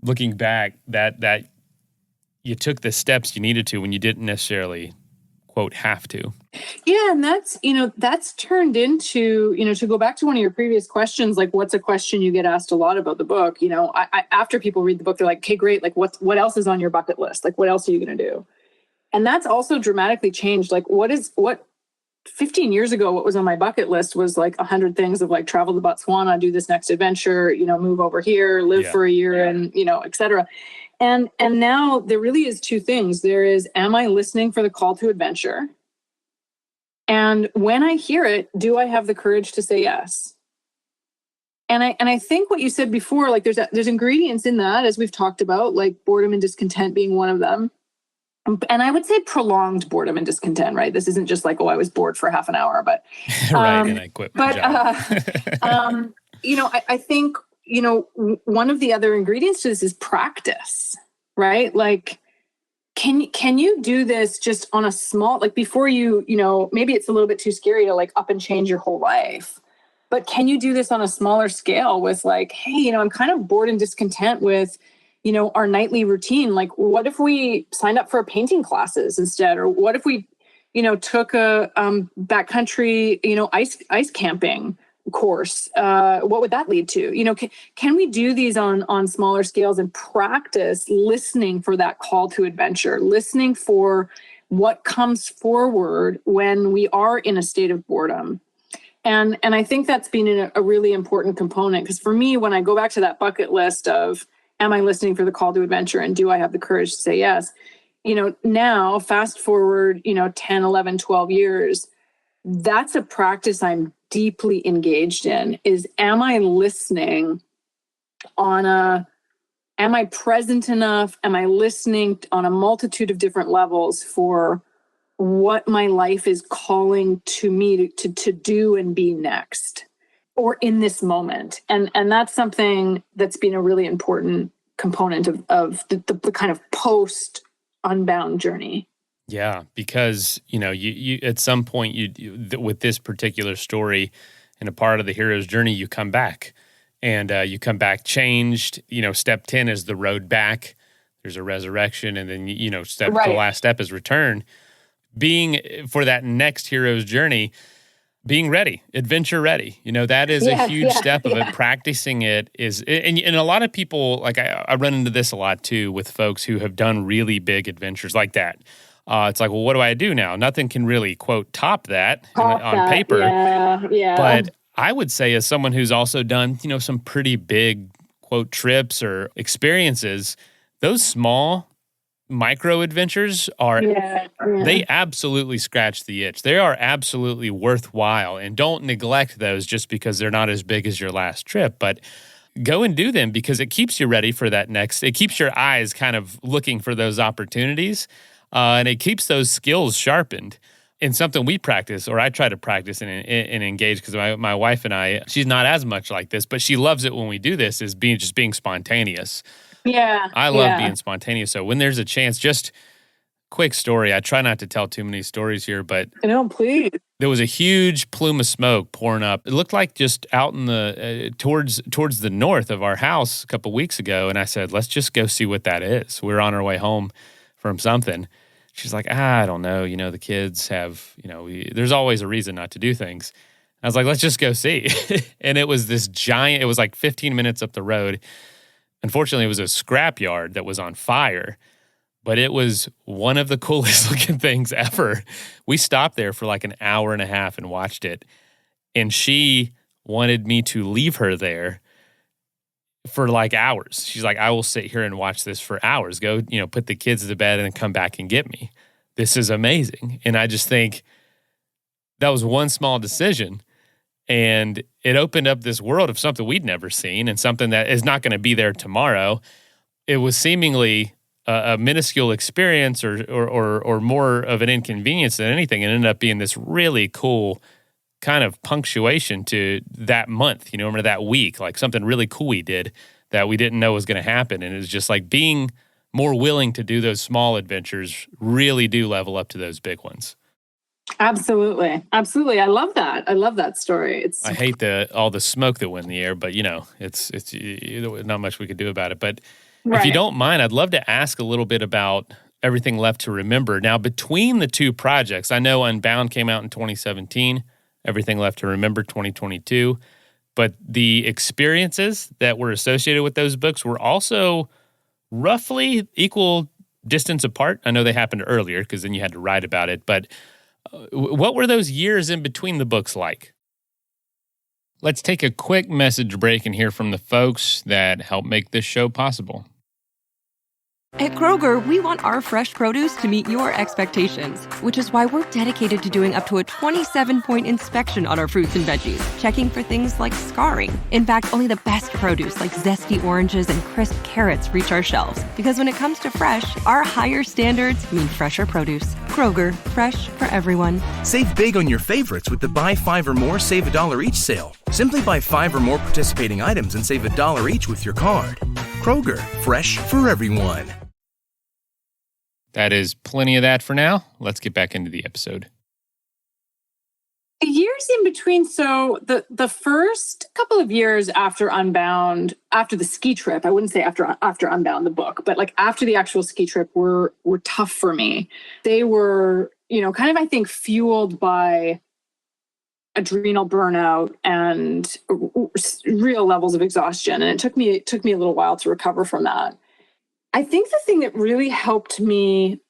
looking back, that you took the steps you needed to when you didn't necessarily, quote, have to. Yeah. And that's turned into, to go back to one of your previous questions, like what's a question you get asked a lot about the book? I after people read the book, they're like, okay, great. Like what else is on your bucket list? Like, what else are you going to do? And that's also dramatically changed. Like what 15 years ago, what was on my bucket list was like 100 things of like travel to Botswana, do this next adventure, move over here, live for a year and, et cetera. And now there really is two things. There is, am I listening for the call to adventure? And when I hear it, do I have the courage to say yes? And I think what you said before, like there's ingredients in that, as we've talked about, like boredom and discontent being one of them. And I would say prolonged boredom and discontent, right? This isn't just like, I was bored for half an hour, but right, and I quit my job. I think, one of the other ingredients to this is practice, right? Like, can you do this just on a small, like before you, maybe it's a little bit too scary to like up and change your whole life, but can you do this on a smaller scale with like, hey, I'm kind of bored and discontent with, our nightly routine. Like, what if we signed up for painting classes instead? Or what if we, took a backcountry, ice camping course? What would that lead to? Can we do these on smaller scales and practice listening for that call to adventure, listening for what comes forward when we are in a state of boredom? And I think that's been a really important component, because for me, when I go back to that bucket list of, am I listening for the call to adventure? And do I have the courage to say yes? Now fast forward, 10, 11, 12 years, that's a practice I'm deeply engaged in, is am I listening am I present enough? Am I listening on a multitude of different levels for what my life is calling to me to do and be next, or in this moment? And that's something that's been a really important component of the kind of post Unbound journey. Yeah, because you at some point you with this particular story and a part of the hero's journey, you come back, and you come back changed. Step 10 is the road back. There's a resurrection, and then the last step is return. Being for that next hero's journey, being ready, adventure ready. That is a huge step of it. Practicing it is, and a lot of people, like I run into this a lot too with folks who have done really big adventures like that. It's like, well, what do I do now? Nothing can really, quote, top that on paper. Yeah. But I would say, as someone who's also done, some pretty big, quote, trips or experiences, those small micro adventures are, they absolutely scratch the itch. They are absolutely worthwhile, and don't neglect those just because they're not as big as your last trip, but go and do them, because it keeps you ready for that next. It keeps your eyes kind of looking for those opportunities, and it keeps those skills sharpened. And something we practice, or I try to practice and engage, because my wife and I, she's not as much like this, but she loves it when we do this, is being spontaneous. Yeah. I love being spontaneous. So when there's a chance, just quick story. I try not to tell too many stories here, but no, please. There was a huge plume of smoke pouring up. It looked like just out in the towards the north of our house a couple weeks ago. And I said, let's just go see what that is. We're on our way home from something. She's like, I don't know. The kids have, there's always a reason not to do things. I was like, let's just go see. And it was this giant, it was like 15 minutes up the road. Unfortunately, it was a scrapyard that was on fire, but it was one of the coolest looking things ever. We stopped there for like an hour and a half and watched it. And she wanted me to leave her there for like hours. She's like, I will sit here and watch this for hours. Go, put the kids to bed and then come back and get me. This is amazing. And I just think that was one small decision. And it opened up this world of something we'd never seen and something that is not going to be there tomorrow. It was seemingly a minuscule experience or more of an inconvenience than anything. It ended up being this really cool kind of punctuation to that month, or that week, like something really cool we did that we didn't know was going to happen. And it's just like being more willing to do those small adventures really do level up to those big ones. Absolutely. Absolutely. I love that. I love that story. I hate all the smoke that went in the air, but it's not much we could do about it. But If you don't mind, I'd love to ask a little bit about Everything Left to Remember. Now, between the two projects, I know Unbound came out in 2017, Everything Left to Remember 2022, but the experiences that were associated with those books were also roughly equal distance apart. I know they happened earlier because then you had to write about it, but what were those years in between the books like? Let's take a quick message break and hear from the folks that help make this show possible. At Kroger, we want our fresh produce to meet your expectations, which is why we're dedicated to doing up to a 27-point inspection on our fruits and veggies, checking for things like scarring. In fact, only the best produce like zesty oranges and crisp carrots reach our shelves. Because when it comes to fresh, our higher standards mean fresher produce. Kroger, fresh for everyone. Save big on your favorites with the Buy 5 or More Save $1 each sale. Simply buy 5 or more participating items and save $1 each with your card. Kroger, fresh for everyone. That is plenty of that for now. Let's get back into the episode. The years in between, so the first couple of years after Unbound, after the ski trip, I wouldn't say after Unbound the book, but like after the actual ski trip were tough for me. They were, kind of, I think, fueled by adrenal burnout and real levels of exhaustion. And it took me a little while to recover from that. I think the thing that really helped me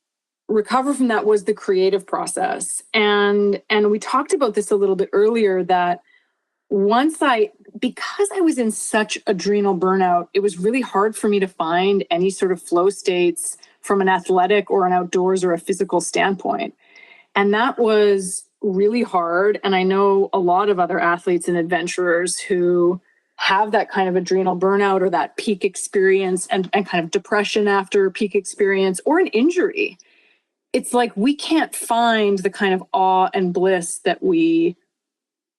recover from that was the creative process. And we talked about this a little bit earlier, that because I was in such adrenal burnout, it was really hard for me to find any sort of flow states from an athletic or an outdoors or a physical standpoint. And that was really hard. And I know a lot of other athletes and adventurers who have that kind of adrenal burnout or that peak experience and kind of depression after peak experience or an injury. It's like we can't find the kind of awe and bliss that we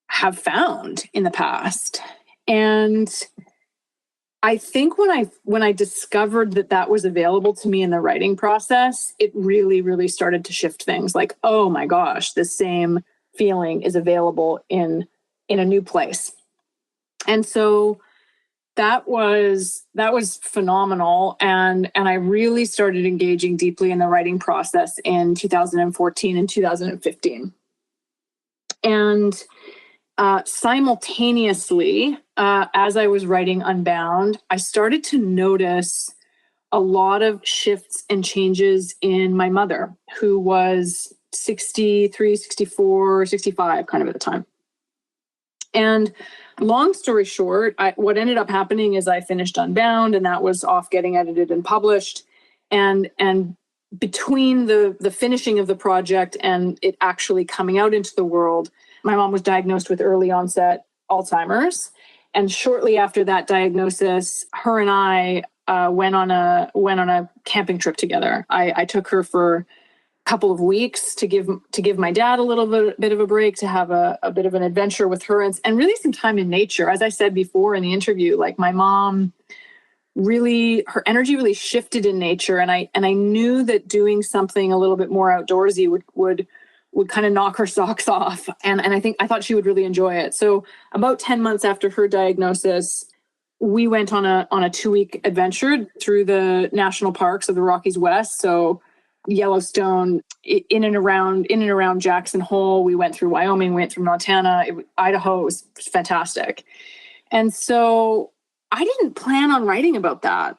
have found in the past. And I think when I discovered that was available to me in the writing process, it really, really started to shift things. Like, oh my gosh, the same feeling is available in a new place. And so that was phenomenal. And I really started engaging deeply in the writing process in 2014 and 2015. And simultaneously, as I was writing Unbound, I started to notice a lot of shifts and changes in my mother, who was 63, 64, 65 kind of at the time. And long story short, what ended up happening is I finished Unbound, and that was off getting edited and published. And between the finishing of the project and it actually coming out into the world, my mom was diagnosed with early onset Alzheimer's. And shortly after that diagnosis, her and I went on a camping trip together. I took her for couple of weeks to give my dad a little bit of a break, to have a bit of an adventure with her and really some time in nature. As I said before in the interview, like my mom really, her energy really shifted in nature. And I knew that doing something a little bit more outdoorsy would kind of knock her socks off. And I thought she would really enjoy it. So about 10 months after her diagnosis, we went on a 2-week adventure through the national parks of the Rockies West. So Yellowstone, in and around Jackson Hole. We went through Wyoming, went through Montana, Idaho. It was fantastic. And so I didn't plan on writing about that.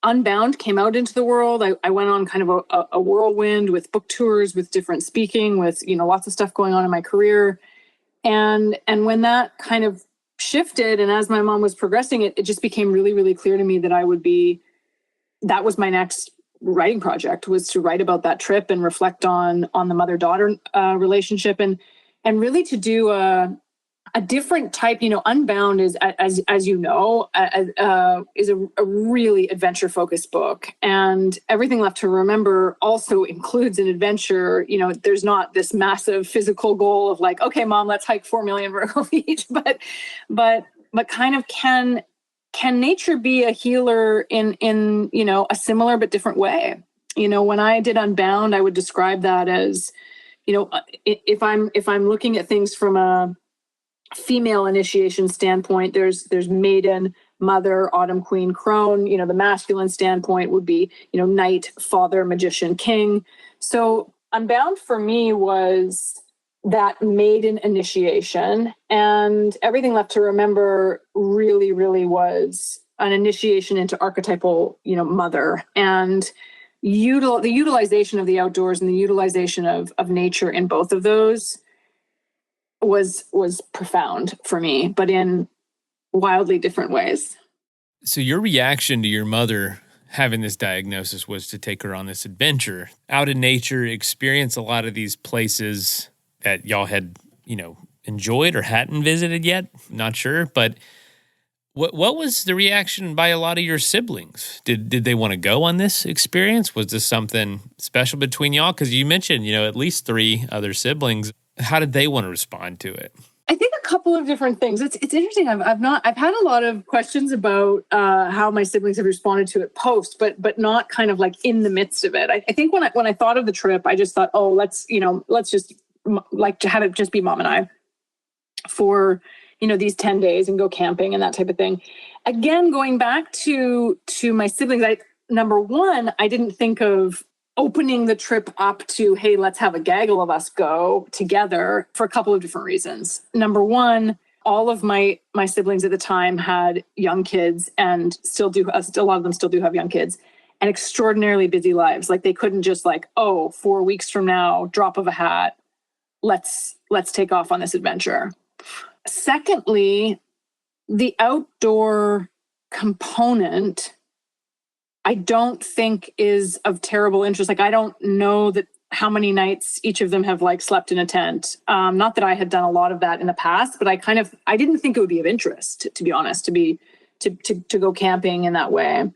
Unbound came out into the world. I went on kind of a whirlwind with book tours, with different speaking, with lots of stuff going on in my career. And when that kind of shifted, and as my mom was progressing, it just became really, really clear to me that that was my next writing project, was to write about that trip and reflect on the mother-daughter relationship, and really to do a different type. Unbound is, as you know, is a really adventure-focused book, and Everything Left to Remember also includes an adventure. There's not this massive physical goal of like, okay, mom, let's hike 4 million vertical feet, but kind of can nature be a healer in a similar but different way? When I did Unbound, I would describe that as, if I'm looking at things from a female initiation standpoint, there's maiden, mother, autumn, queen, crone. The masculine standpoint would be, knight, father, magician, king. So Unbound for me was that maiden initiation, and Everything Left to Remember really, really was an initiation into archetypal, mother, and the utilization of the outdoors and the utilization of nature in both of those was profound for me, but in wildly different ways. So your reaction to your mother having this diagnosis was to take her on this adventure out in nature, experience a lot of these places that y'all had, enjoyed or hadn't visited yet. Not sure, but what was the reaction by a lot of your siblings? Did they want to go on this experience? Was this something special between y'all? Because you mentioned, at least 3 other siblings. How did they want to respond to it? I think a couple of different things. It's interesting. I've had a lot of questions about how my siblings have responded to it post, but not kind of like in the midst of it. I think when I thought of the trip, I just thought, oh, let's just like to have it just be mom and I for these 10 days and go camping and that type of thing. Again, going back to my siblings, number one, I didn't think of opening the trip up to, hey, let's have a gaggle of us go together, for a couple of different reasons. Number one, all of my siblings at the time had young kids, and still do. A lot of them still do have young kids, and extraordinarily busy lives. Like, they couldn't just 4 weeks from now, drop of a hat, let's take off on this adventure. Secondly, the outdoor component, I don't think is of terrible interest. I don't know that how many nights each of them have slept in a tent. Not that I had done a lot of that in the past, but I didn't think it would be of interest, to be honest, to go camping in that way.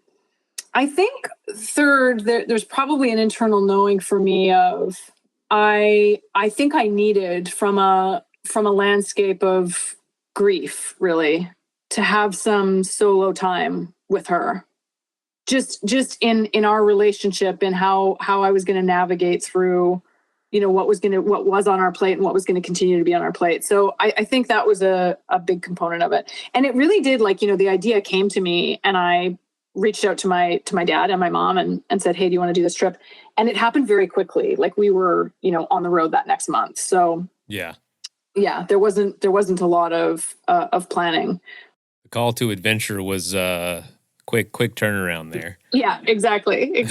I think third, there's probably an internal knowing for me of, I think I needed from a landscape of grief, really, to have some solo time with her. Just in our relationship, and how I was going to navigate through, what was on our plate and what was going to continue to be on our plate. So I think that was a big component of it. And it really did, the idea came to me, and I reached out to my dad and my mom and said, hey, do you want to do this trip? And it happened very quickly. We were, on the road that next month. So yeah, there wasn't a lot of planning. The call to adventure was quick turnaround there. Yeah, exactly.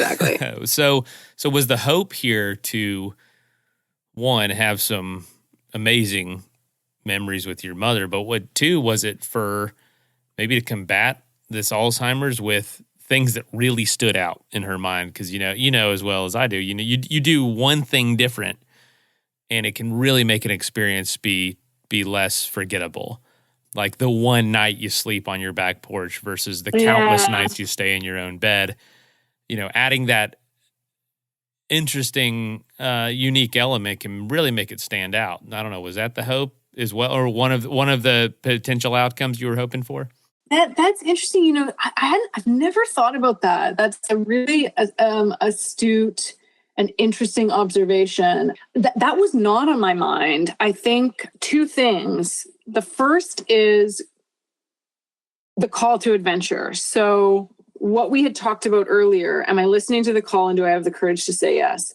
So was the hope here to, one, have some amazing memories with your mother, but two, was it for maybe to combat this Alzheimer's with things that really stood out in her mind? Because you know as well as I do, you do one thing different, and it can really make an experience be less forgettable. Like the one night you sleep on your back porch versus the countless nights you stay in your own bed. Adding that interesting, unique element can really make it stand out. I don't know, was that the hope as well, or one of the potential outcomes you were hoping for? That's interesting. I've never thought about that. That's a really astute and interesting observation. That was not on my mind. I think 2 things. The first is the call to adventure. So what we had talked about earlier, am I listening to the call, and do I have the courage to say yes?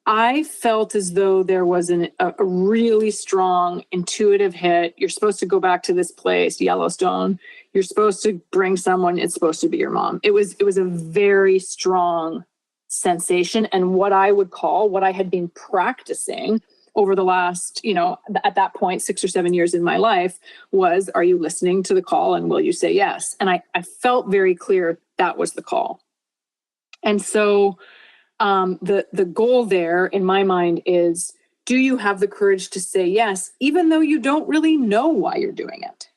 I felt as though there was a really strong intuitive hit. You're supposed to go back to this place, Yellowstone. You're supposed to bring someone. It's supposed to be your mom. It was a very strong sensation, and what I would call, what I had been practicing over the last, at that point, 6 or 7 years in my life was, are you listening to the call and will you say yes? And I felt very clear that was the call. And so the goal there in my mind is, do you have the courage to say yes, even though you don't really know why you're doing it?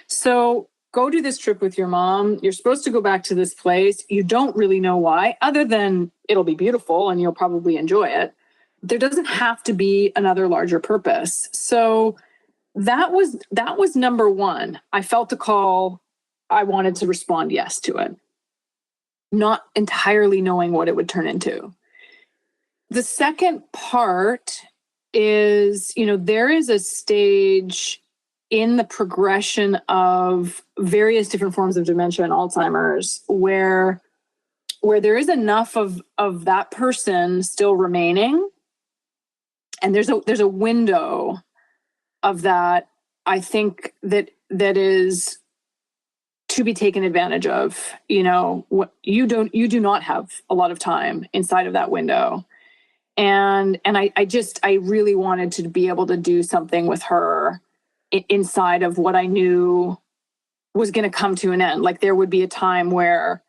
So go do this trip with your mom. You're supposed to go back to this place. You don't really know why, other than it'll be beautiful and you'll probably enjoy it. There doesn't have to be another larger purpose. So that was number one. I felt the call. I wanted to respond yes to it, not entirely knowing what it would turn into. The second part is, there is a stage in the progression of various different forms of dementia and Alzheimer's where there is enough of that person still remaining. And there's a window of that, I think, that is to be taken advantage of. You do not have a lot of time inside of that window. And I really wanted to be able to do something with her inside of what I knew was going to come to an end. Like there would be a time where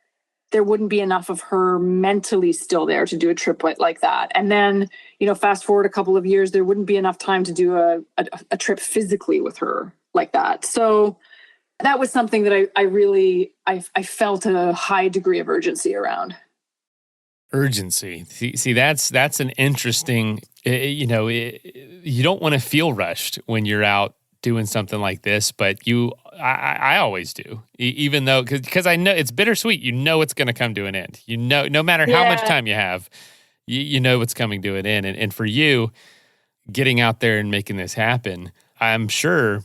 there wouldn't be enough of her mentally still there to do a trip like that. And then, fast forward a couple of years, there wouldn't be enough time to do a trip physically with her like that. So that was something that I felt a high degree of urgency around. Urgency. See, that's an interesting, you don't want to feel rushed when you're out doing something like this, but I always do, even though, because I know it's bittersweet. It's going to come to an end. No matter how much time you have, you know it's coming to an end. And for you, getting out there and making this happen, I'm sure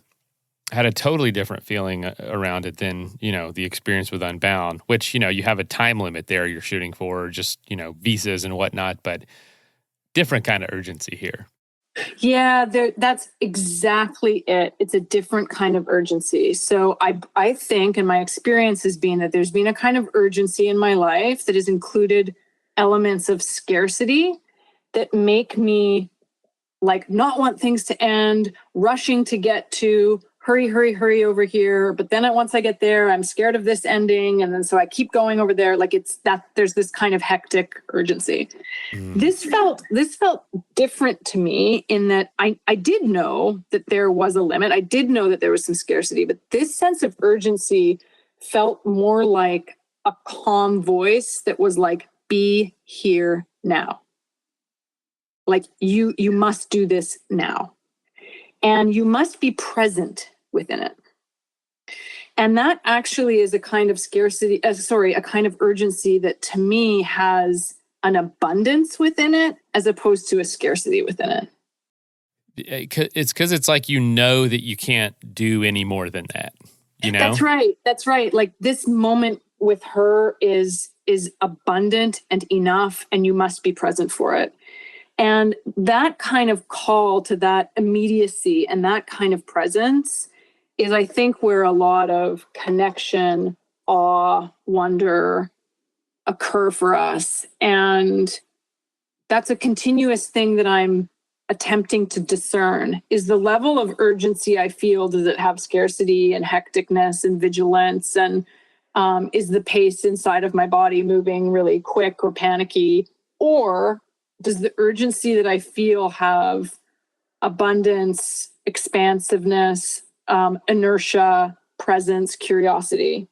had a totally different feeling around it than, the experience with Unbound, which, you have a time limit there you're shooting for, just, visas and whatnot, but different kind of urgency here. Yeah, that's exactly it. It's a different kind of urgency. So I think, and my experience has been that there's been a kind of urgency in my life that has included elements of scarcity that make me not want things to end, rushing to get to hurry over here. But then once I get there, I'm scared of this ending. And then so I keep going over there. There's this kind of hectic urgency. This felt different to me in that I did know that there was a limit. I did know that there was some scarcity, but this sense of urgency felt more like a calm voice that was like, be here now. Like you must do this now. And you must be present within it. And that actually is a kind of a kind of urgency that to me has an abundance within it as opposed to a scarcity within it. It's because it's like that you can't do any more than that, That's right. Like this moment with her is abundant and enough, and you must be present for it. And that kind of call to that immediacy and that kind of presence is, I think, where a lot of connection, awe, wonder occur for us. And that's a continuous thing that I'm attempting to discern. Is the level of urgency I feel, does it have scarcity and hecticness and vigilance? And is the pace inside of my body moving really quick or panicky? Or does the urgency that I feel have abundance, expansiveness, inertia, presence, curiosity?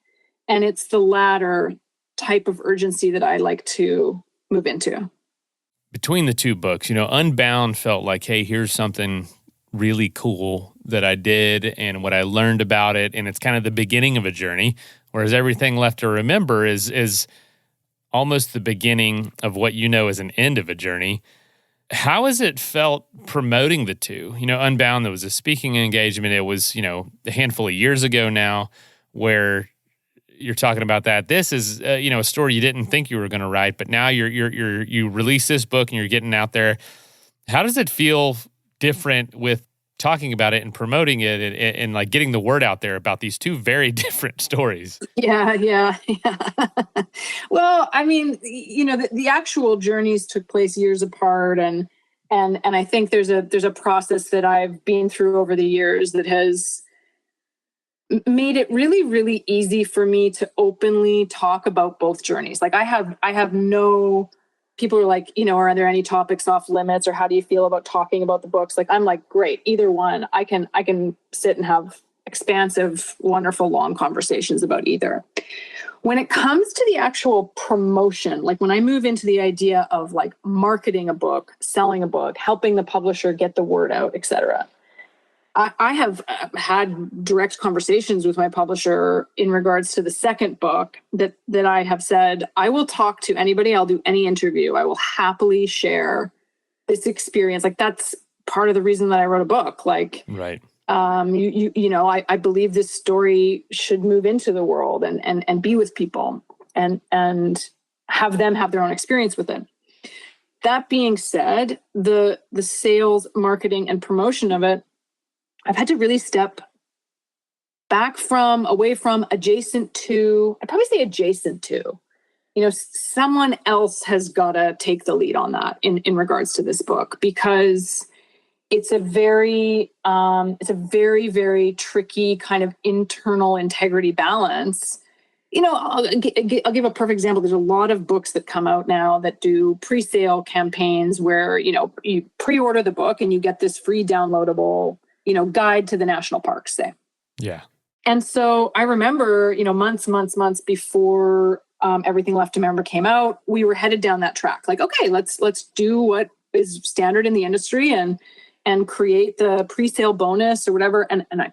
And it's the latter type of urgency that I like to move into. Between the two books, Unbound felt like, hey, here's something really cool that I did and what I learned about it. And it's kind of the beginning of a journey, whereas Everything Left to Remember is almost the beginning of what is an end of a journey. How has it felt promoting the two? Unbound, there was a speaking engagement. It was, a handful of years ago now where you're talking about that. This is, a story you didn't think you were going to write, but now you release this book and you're getting out there. How does it feel different with talking about it and promoting it and like getting the word out there about these two very different stories? Yeah. Well, I mean, the actual journeys took place years apart, and And I think there's a process that I've been through over the years that has made it really, really easy for me to openly talk about both journeys. Like I have no, people are like, are there any topics off limits, or how do you feel about talking about the books? Like, I'm like, great, either one. I can sit and have expansive, wonderful, long conversations about either. When it comes to the actual promotion, like when I move into the idea of like marketing a book, selling a book, helping the publisher get the word out, etc., I have had direct conversations with my publisher in regards to the second book that I have said, I will talk to anybody, I'll do any interview, I will happily share this experience. Like, that's part of the reason that I wrote a book. Like, right. I believe this story should move into the world and be with people and have them have their own experience with it. That being said, the sales, marketing, and promotion of it, I've had to really step back from, away from, adjacent to, I'd probably say adjacent to, someone else has got to take the lead on that in regards to this book, because it's a very, very tricky kind of internal integrity balance. I'll give a perfect example. There's a lot of books that come out now that do pre-sale campaigns where, you pre-order the book and you get this free downloadable, guide to the national parks, say. Yeah. And so I remember, months before Everything Left to Remember came out, we were headed down that track. Like, okay, let's do what is standard in the industry and create the pre-sale bonus or whatever. And I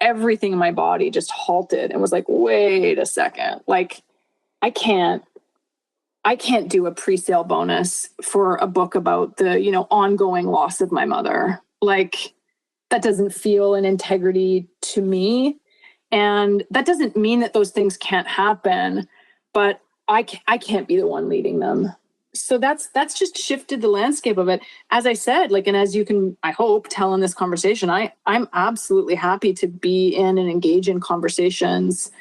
everything in my body just halted and was like, wait a second. Like, I can't do a pre-sale bonus for a book about the, ongoing loss of my mother. Like, that doesn't feel an integrity to me. And that doesn't mean that those things can't happen, but I can't be the one leading them. So that's just shifted the landscape of it. As I said, like, and as you can, I hope, tell in this conversation, I'm absolutely happy to be in and engage in conversations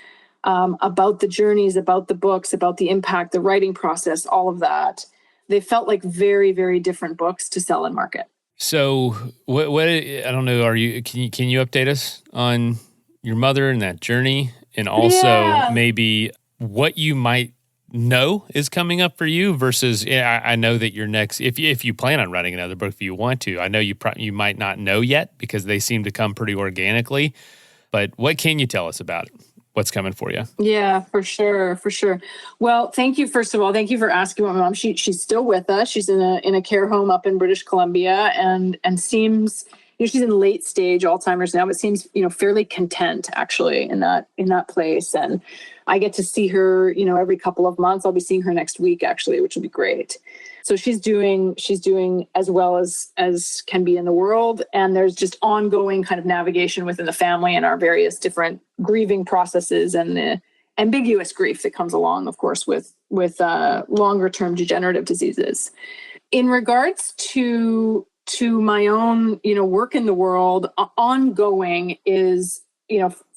about the journeys, about the books, about the impact, the writing process, all of that. They felt like very, very different books to sell and market. So what I don't know, can you update us on your mother and that journey, and also maybe what you might know is coming up for you versus, I know that your next, if you plan on writing another book, if you want to, I know you might not know yet because they seem to come pretty organically, but what can you tell us about it? What's coming for you? Yeah, for sure. Well, thank you. First of all, thank you for asking about my mom. She's still with us. She's in a care home up in British Columbia and seems, she's in late stage Alzheimer's now, but seems, fairly content actually in that place. And I get to see her, every couple of months. I'll be seeing her next week actually, which will be great. So she's doing as well as can be in the world. And there's just ongoing kind of navigation within the family and our various different grieving processes and the ambiguous grief that comes along, of course, with longer term degenerative diseases. In regards to my own, work in the world, ongoing is,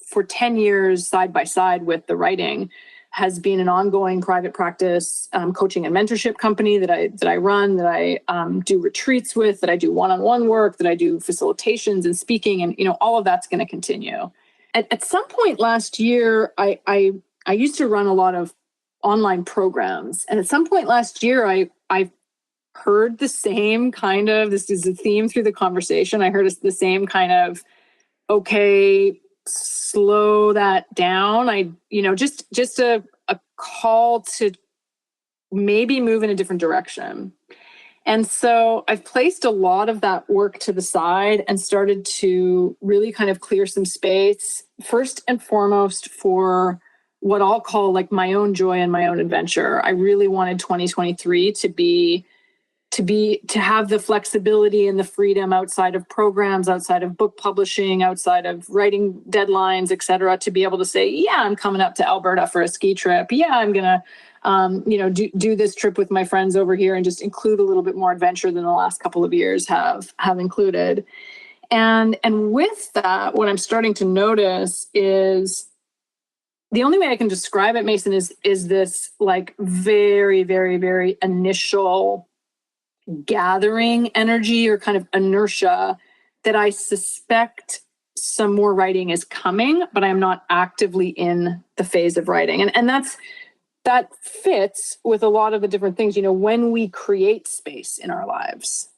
for 10 years side by side with the writing, has been an ongoing private practice coaching and mentorship company that I run, that I do retreats with, that I do one-on-one work, that I do facilitations and speaking, and all of that's going to continue. At some point last year, I used to run a lot of online programs, and at some point last year, I heard the same kind of, this is a theme through the conversation, I heard the same kind of, okay, slow that down. Just a call to maybe move in a different direction. And so I've placed a lot of that work to the side and started to really kind of clear some space, first and foremost, for what I'll call like my own joy and my own adventure. I really wanted 2023 to have the flexibility and the freedom outside of programs, outside of book publishing, outside of writing deadlines, et cetera, to be able to say, yeah, I'm coming up to Alberta for a ski trip. Yeah, I'm going to, do this trip with my friends over here and just include a little bit more adventure than the last couple of years have included. And with that, what I'm starting to notice is the only way I can describe it, Mason, is this like very, very, very initial gathering energy or kind of inertia that I suspect some more writing is coming, but I'm not actively in the phase of writing. And that fits with a lot of the different things. When we create space in our lives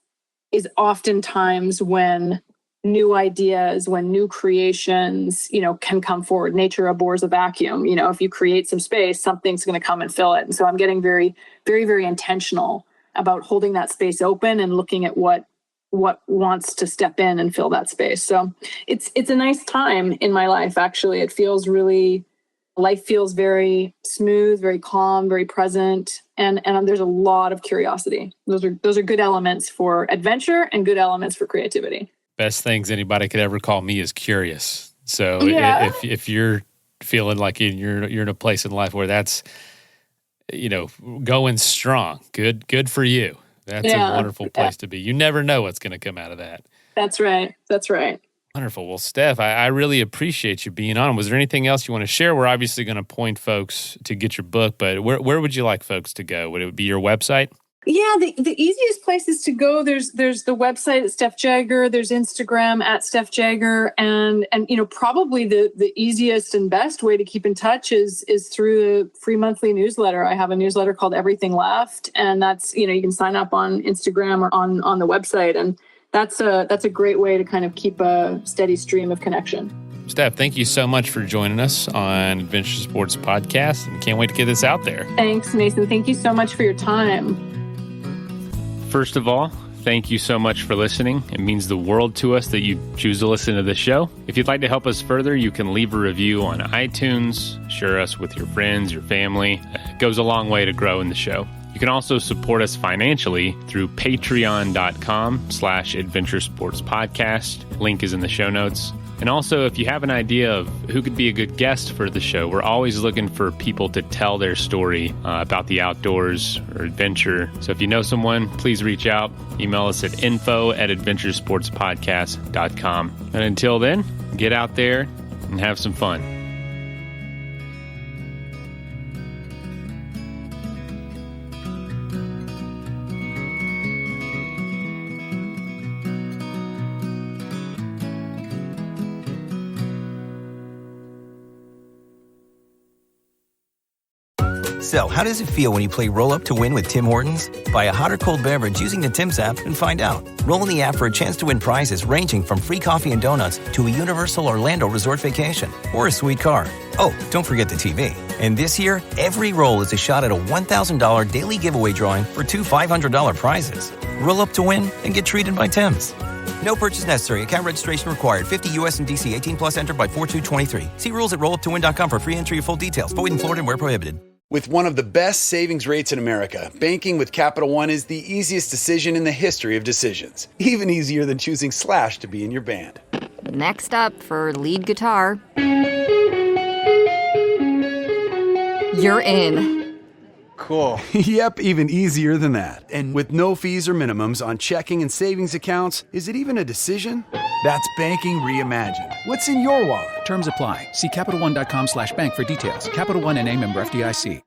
is oftentimes when new ideas, when new creations, can come forward. Nature abhors a vacuum. If you create some space, something's going to come and fill it. And so I'm getting very, very, very intentional about holding that space open and looking at what wants to step in and fill that space. So it's a nice time in my life. Actually, life feels very smooth, very calm, very present. And there's a lot of curiosity. Those are good elements for adventure and good elements for creativity. Best things anybody could ever call me is curious. So Yeah. if you're feeling like you're in a place in life where that's, going strong, good for you. That's a wonderful place to be. You never know what's going to come out of that. That's right. Wonderful. Well, Steph, I really appreciate you being on. Was there anything else you want to share? We're obviously going to point folks to get your book, but where would you like folks to go? Would it be your website? Yeah, the easiest places to go, there's the website at Steph Jagger, there's Instagram at Steph Jagger, and probably the easiest and best way to keep in touch is through the free monthly newsletter. I have a newsletter called Everything Left, and that's, you can sign up on Instagram or on the website, and that's a great way to kind of keep a steady stream of connection. Steph, thank you so much for joining us on Adventure Sports Podcast, and can't wait to get this out there. Thanks, Mason. Thank you so much for your time. First of all, thank you so much for listening. It means the world to us that you choose to listen to this show. If you'd like to help us further, you can leave a review on iTunes, share us with your friends, your family. It goes a long way to growing the show. You can also support us financially through patreon.com/adventuresportspodcast. Link is in the show notes. And also, if you have an idea of who could be a good guest for the show, we're always looking for people to tell their story about the outdoors or adventure. So if you know someone, please reach out. Email us at info@adventuresportspodcast.com. And until then, get out there and have some fun. So, how does it feel when you play Roll Up to Win with Tim Hortons? Buy a hot or cold beverage using the Tim's app and find out. Roll in the app for a chance to win prizes ranging from free coffee and donuts to a Universal Orlando resort vacation or a sweet car. Oh, don't forget the TV. And this year, every roll is a shot at a $1,000 daily giveaway drawing for two $500 prizes. Roll up to win and get treated by Tim's. No purchase necessary. Account registration required. 50 U.S. and D.C. 18 plus entered by 4/2/23. See rules at rolluptowin.com for free entry or full details. Void in Florida and where prohibited. With one of the best savings rates in America, banking with Capital One is the easiest decision in the history of decisions. Even easier than choosing Slash to be in your band. Next up for lead guitar. You're in. Cool. Yep, even easier than that. And with no fees or minimums on checking and savings accounts, is it even a decision? That's banking reimagined. What's in your wallet? Terms apply. See CapitalOne.com/bank for details. Capital One NA, member FDIC.